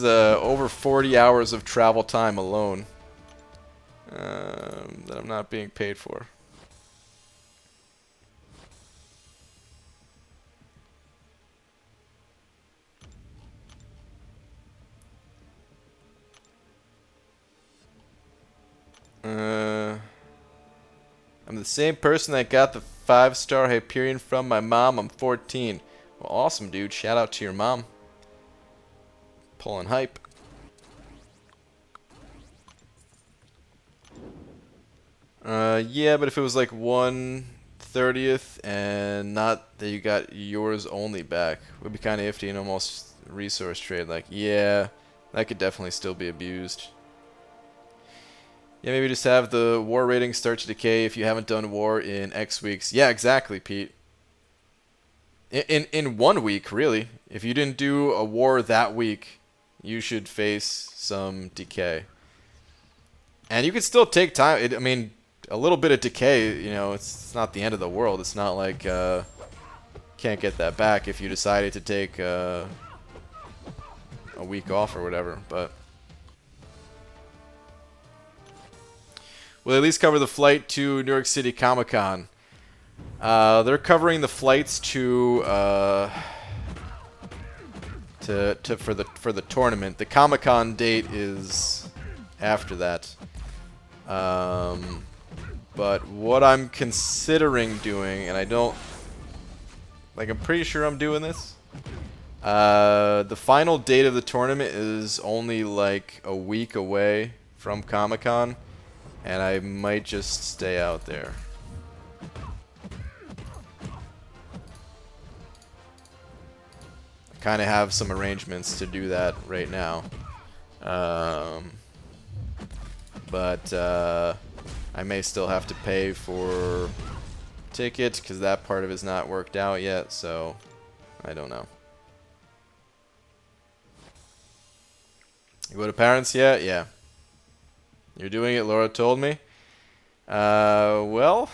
over 40 hours of travel time alone that I'm not being paid for. I'm the same person that got the 5-star Hyperion from my mom. I'm 14. Well, awesome, dude. Shout out to your mom. Pulling hype. Yeah, but if it was like 1/30th and not that you got yours only back, it would be kind of iffy and almost resource trade. Like, yeah, that could definitely still be abused. Yeah, maybe just have the war rating start to decay if you haven't done war in X weeks. Yeah, exactly, Pete. In 1 week, really. If you didn't do a war that week, you should face some decay. And you could still take time. I mean, a little bit of decay, you know, it's not the end of the world. It's not like can't get that back if you decided to take a week off or whatever. But we'll at least cover the flight to New York City Comic-Con. They're covering the flights to for the tournament. The Comic-Con date is after that. But what I'm considering doing, and I don't, like, I'm pretty sure I'm doing this. The final date of the tournament is only like a week away from Comic-Con, and I might just stay out there. I kind of have some arrangements to do that right now. But I may still have to pay for tickets because that part of it's not worked out yet, so I don't know. You go to parents yet? Yeah. You're doing it, Laura told me. Well,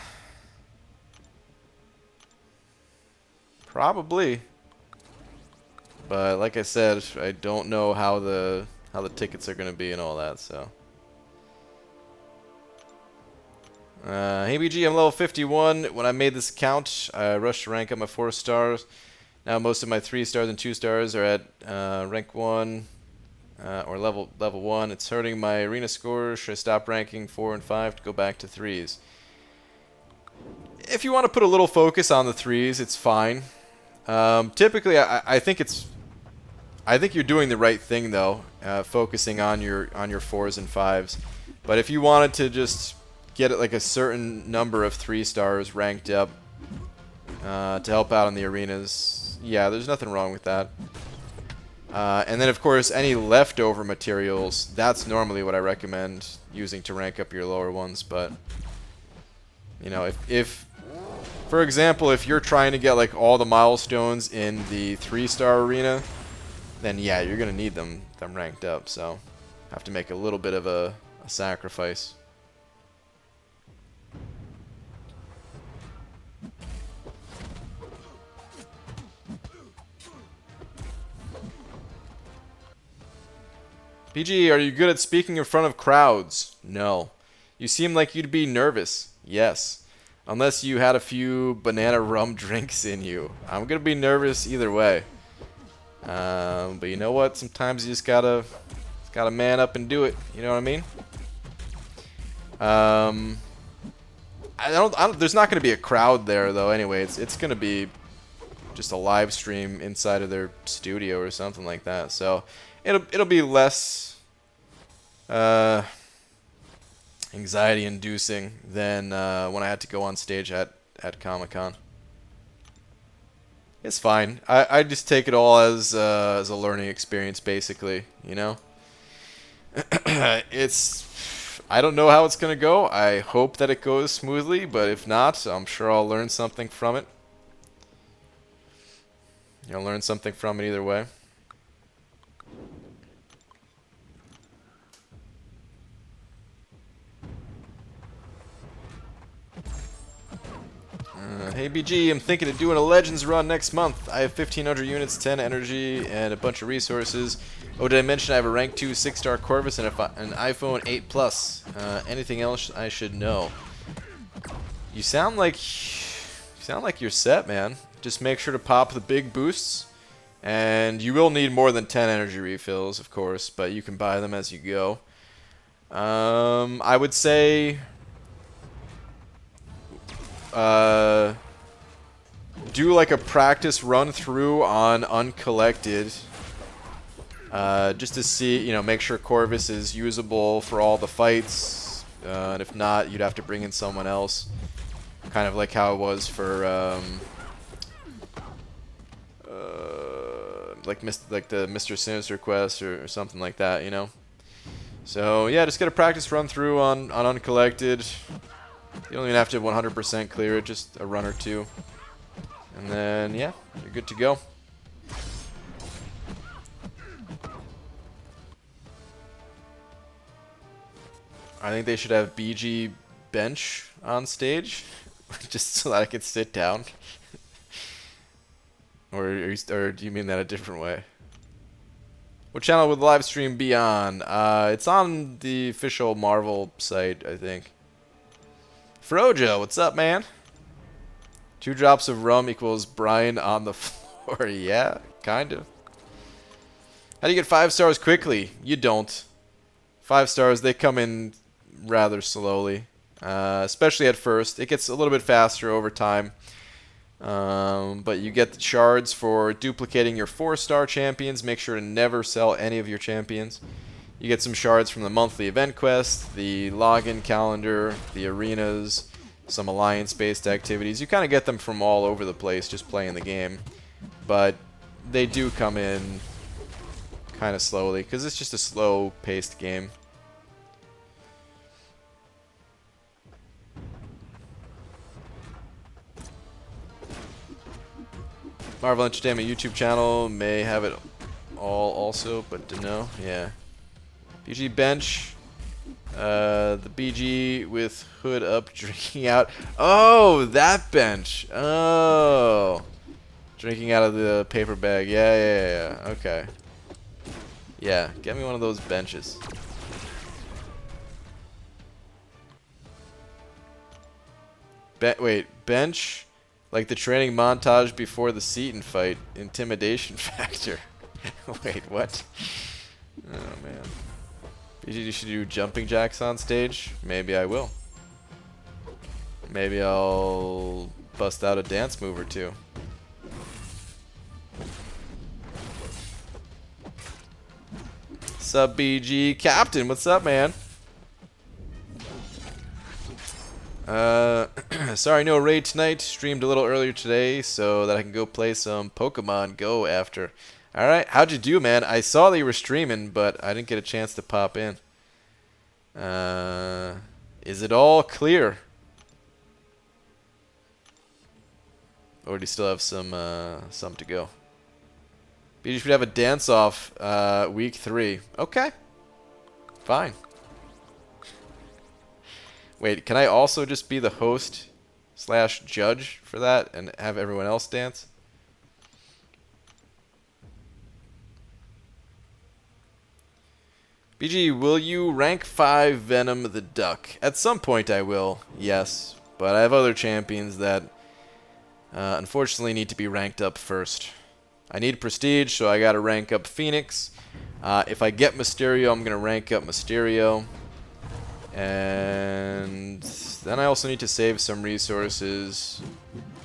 probably. But like I said, I don't know how the tickets are going to be and all that, so. Hey BG, I'm level 51. When I made this account, I rushed to rank up my 4 stars. Now most of my 3 stars and 2 stars are at rank 1 or level 1. It's hurting my arena score. Should I stop ranking 4 and 5 to go back to 3s? If you want to put a little focus on the 3s, it's fine. Typically, I think you're doing the right thing though, focusing on your 4s and 5s. But if you wanted to just get like a certain number of 3 stars ranked up to help out in the arenas, yeah, there's nothing wrong with that. And then of course any leftover materials, that's normally what I recommend using to rank up your lower ones. But You know, if for example, if you're trying to get like all the milestones in the 3-star arena, then yeah, you're gonna need them ranked up. So have to make a little bit of a sacrifice. PG, are you good at speaking in front of crowds? No. You seem like you'd be nervous. Yes. Unless you had a few banana rum drinks in you. I'm gonna be nervous either way. But you know what? Sometimes you just gotta man up and do it. You know what I mean? I don't. There's not gonna be a crowd there though. Anyway, it's gonna be just a live stream inside of their studio or something like that. So it'll be less anxiety inducing than when I had to go on stage at Comic-Con. It's fine. I just take it all as a learning experience, basically. You know, I don't know how it's gonna go. I hope that it goes smoothly, but if not, I'm sure I'll learn something from it. You'll learn something from it either way. Hey BG, I'm thinking of doing a Legends run next month. I have 1,500 units, 10 energy, and a bunch of resources. Oh, did I mention I have a rank 2 6-star Corvus and an iPhone 8 Plus? Anything else I should know? You sound like you're set, man. Just make sure to pop the big boosts, and you will need more than 10 energy refills, of course, but you can buy them as you go. I would say do like a practice run through on uncollected, just to see, you know, make sure Corvus is usable for all the fights, and if not, you'd have to bring in someone else, kind of like how it was for like the Mr. Sinister quest or something like that, you know. So yeah, just get a practice run through on uncollected. You don't even have to 100% clear it, just a run or two. And then, yeah, you're good to go. I think they should have BG bench on stage, just so that I can sit down. or do you mean that a different way? What channel would the live stream be on? It's on the official Marvel site, I think. Frojo, what's up, man? 2 drops of rum equals Brian on the floor. Yeah, kind of. How do you get 5 stars quickly? You don't. 5 stars, they come in rather slowly, especially at first. It gets a little bit faster over time. But you get the shards for duplicating your 4-star champions. Make sure to never sell any of your champions. You get some shards from the monthly event quest, the login calendar, the arenas, some alliance-based activities. You kind of get them from all over the place just playing the game. But they do come in kind of slowly because it's just a slow-paced game. Marvel Entertainment YouTube channel may have it all also, but to know, yeah. BG bench, the BG with hood up, drinking out. Oh, that bench. Oh, drinking out of the paper bag. Yeah. Okay. Yeah, get me one of those benches. Wait, bench? Like the training montage before the Seton fight. Intimidation factor. Wait, what? Oh, man. You should do jumping jacks on stage? Maybe I will. Maybe I'll bust out a dance move or two. Sub BG Captain, what's up, man? Sorry, no raid tonight. Streamed a little earlier today so that I can go play some Pokemon Go after. Alright, how'd you do, man? I saw that you were streaming, but I didn't get a chance to pop in. Is it all clear? Or do you still have some to go? BG should have a dance-off week 3. Okay. Fine. Wait, can I also just be the host / judge for that and have everyone else dance? BG, will you rank 5 Venom the Duck? At some point I will, yes. But I have other champions that unfortunately need to be ranked up first. I need prestige, so I gotta rank up Phoenix. If I get Mysterio, I'm gonna rank up Mysterio. And then I also need to save some resources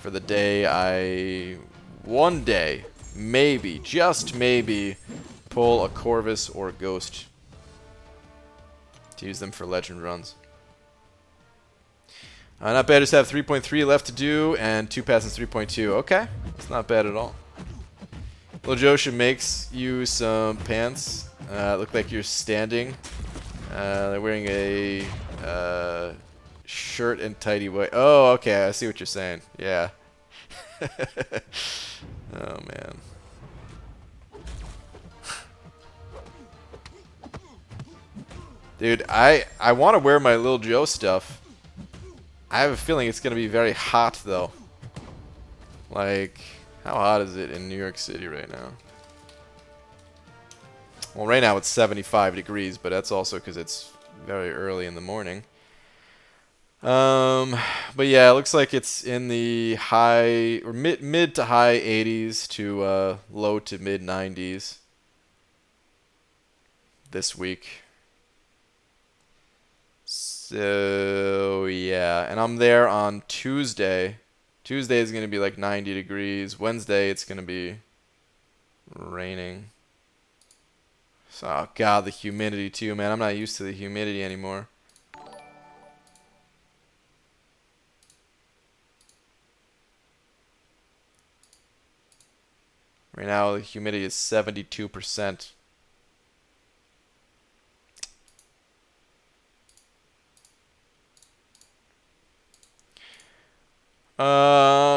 for the day one day, maybe, just maybe, pull a Corvus or a Ghost to use them for legend runs. Not bad, just have 3.3 left to do and 2 passes 3.2. Okay, that's not bad at all. Lil Josha makes you some pants. Look like you're standing. They're wearing a shirt and tidy white. Oh, okay, I see what you're saying. Yeah. Oh, man. Dude, I want to wear my Lil Joe stuff. I have a feeling it's going to be very hot, though. Like, how hot is it in New York City right now? Well, right now it's 75 degrees, but that's also because it's very early in the morning. But yeah, it looks like it's in the high, or mid to high 80s to low to mid 90s this week. So, yeah, and I'm there on Tuesday. Tuesday is going to be like 90 degrees. Wednesday, it's going to be raining. So, oh, God, the humidity, too, man. I'm not used to the humidity anymore. Right now, the humidity is 72%.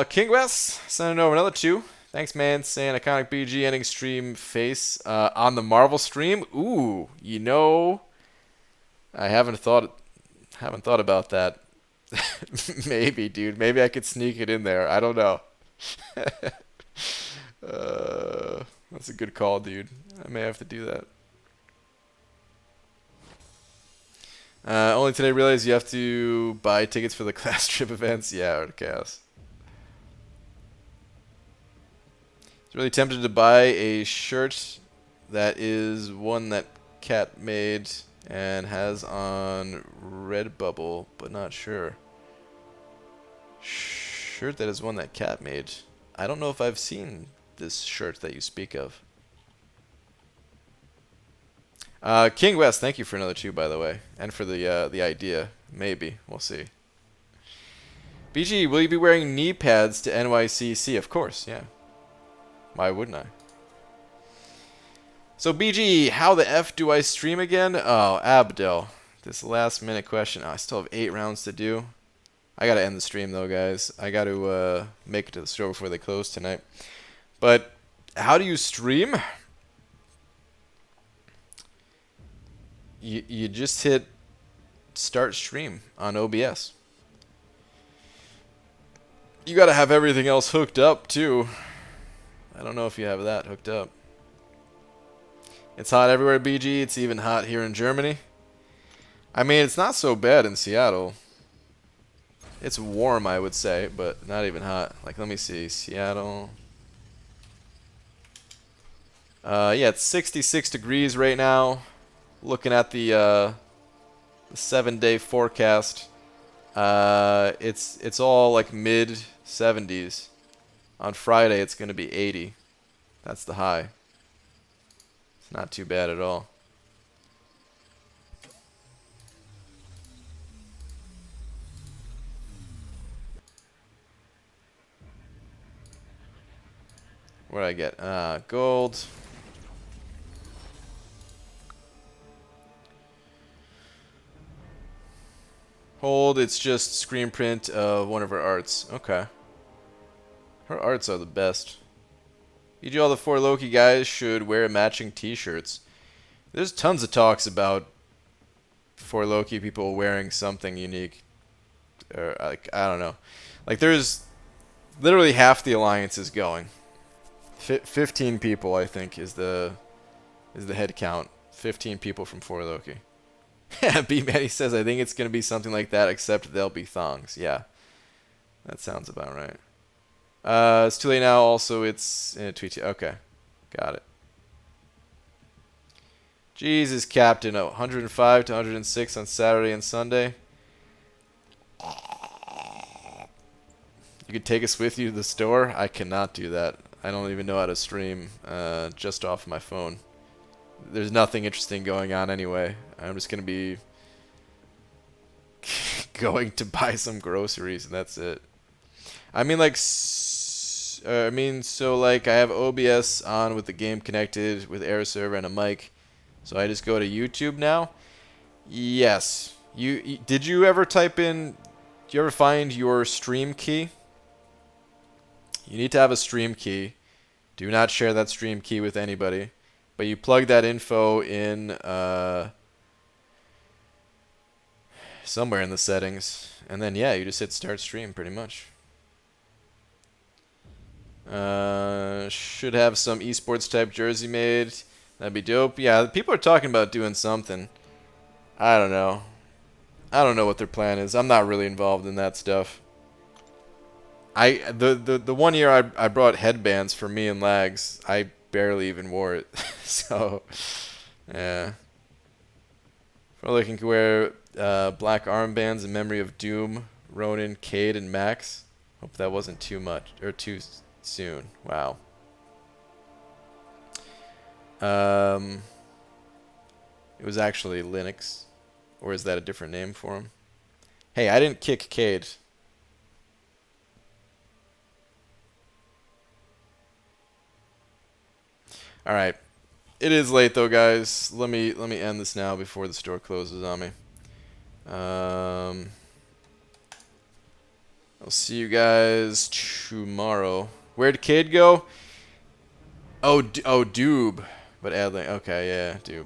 King West sending over another 2. Thanks, man. Saying iconic BG ending stream face on the Marvel stream. Ooh, you know, I haven't thought about that. Maybe, dude. Maybe I could sneak it in there. I don't know. That's a good call, dude. I may have to do that. Only today realized you have to buy tickets for the class trip events. Yeah, or chaos. It's really tempted to buy a shirt that is one that Cat made and has on Redbubble, but not sure. Shirt that is one that Cat made. I don't know if I've seen this shirt that you speak of. King West, thank you for another 2, by the way, and for the idea. Maybe we'll see. BG, will you be wearing knee pads to NYCC? Of course, yeah. Why wouldn't I? So BG, how the F do I stream again? Oh, Abdel, this last minute question. Oh, I still have 8 rounds to do. I gotta end the stream though, guys. I gotta make it to the store before they close tonight. But how do you stream? You just hit start stream on OBS. You gotta have everything else hooked up too. I don't know if you have that hooked up. It's hot everywhere, BG. It's even hot here in Germany. I mean, it's not so bad in Seattle. It's warm, I would say, but not even hot. Like, let me see. Seattle. Yeah, it's 66 degrees right now. Looking at the 7-day forecast, it's all like mid 70s. On Friday, it's going to be 80. That's the high. It's not too bad at all. What did I get? Gold. Hold, it's just screen print of one of our arts. Okay. Her arts are the best. EG, all the 4 Loki guys should wear matching t-shirts. There's tons of talks about 4 Loki people wearing something unique. Or, like, I don't know. Like, there's literally half the alliance is going. 15 people, I think, is the head count. 15 people from 4 Loki. B Matty says, I think it's going to be something like that, except they'll be thongs. Yeah. That sounds about right. It's too late now. Also, it's in a tweet. Okay. Got it. Jesus, Captain. 105 to 106 on Saturday and Sunday. You could take us with you to the store? I cannot do that. I don't even know how to stream just off my phone. There's nothing interesting going on anyway. I'm just going to be going to buy some groceries, and that's it. I mean, like, so, like, I have OBS on with the game connected with Air Server and a mic. So I just go to YouTube now? Yes. Did you ever type in... Do you ever find your stream key? You need to have a stream key. Do not share that stream key with anybody. But you plug that info in somewhere in the settings. And then, yeah, you just hit start stream pretty much. Should have some esports type jersey made. That'd be dope. Yeah, people are talking about doing something. I don't know. I don't know what their plan is. I'm not really involved in that stuff. The 1 year I brought headbands for me and Lags, I barely even wore it. So, yeah. We're looking to wear black armbands in memory of Doom, Ronin, Cade, and Max. Hope that wasn't too much or too soon. Wow. It was actually Linux, or is that a different name for him? Hey, I didn't kick Cade. All right, it is late though, guys. Let me end this now before the store closes on me. I'll see you guys tomorrow. Where'd Cade go? Oh, Doob. But Adling. Okay, yeah, Doob.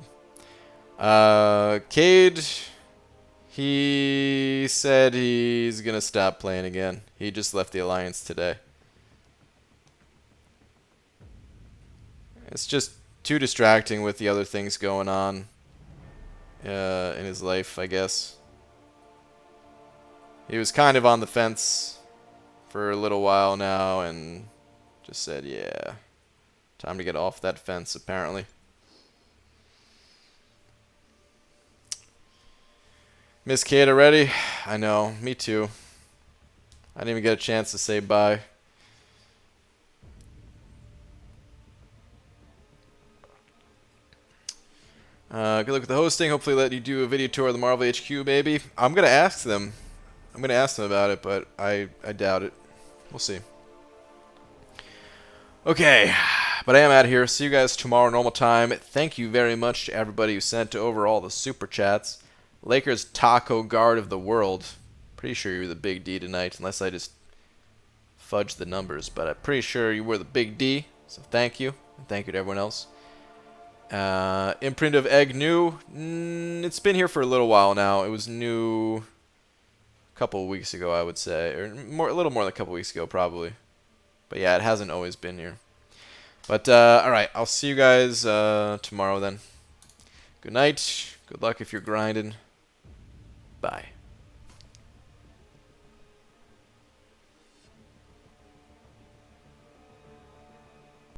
Cade, he said he's gonna stop playing again. He just left the Alliance today. It's just too distracting with the other things going on in his life, I guess. He was kind of on the fence for a little while now and just said, yeah, time to get off that fence, apparently. Miss Kate already? I know, me too. I didn't even get a chance to say bye. Good luck with the hosting. Hopefully let you do a video tour of the Marvel HQ, maybe. I'm going to ask them. I'm going to ask them about it, but I doubt it. We'll see. Okay, but I am out of here. See you guys tomorrow, normal time. Thank you very much to everybody who sent over all the super chats. Lakers taco guard of the world. Pretty sure you were the big D tonight, unless I just fudged the numbers. But I'm pretty sure you were the big D, so thank you. And thank you to everyone else. Imprint of Egg new. It's been here for a little while now. It was new a couple of weeks ago, I would say. Or a little more than a couple of weeks ago, probably. But yeah, it hasn't always been here. But, alright, I'll see you guys tomorrow then. Good night. Good luck if you're grinding. Bye.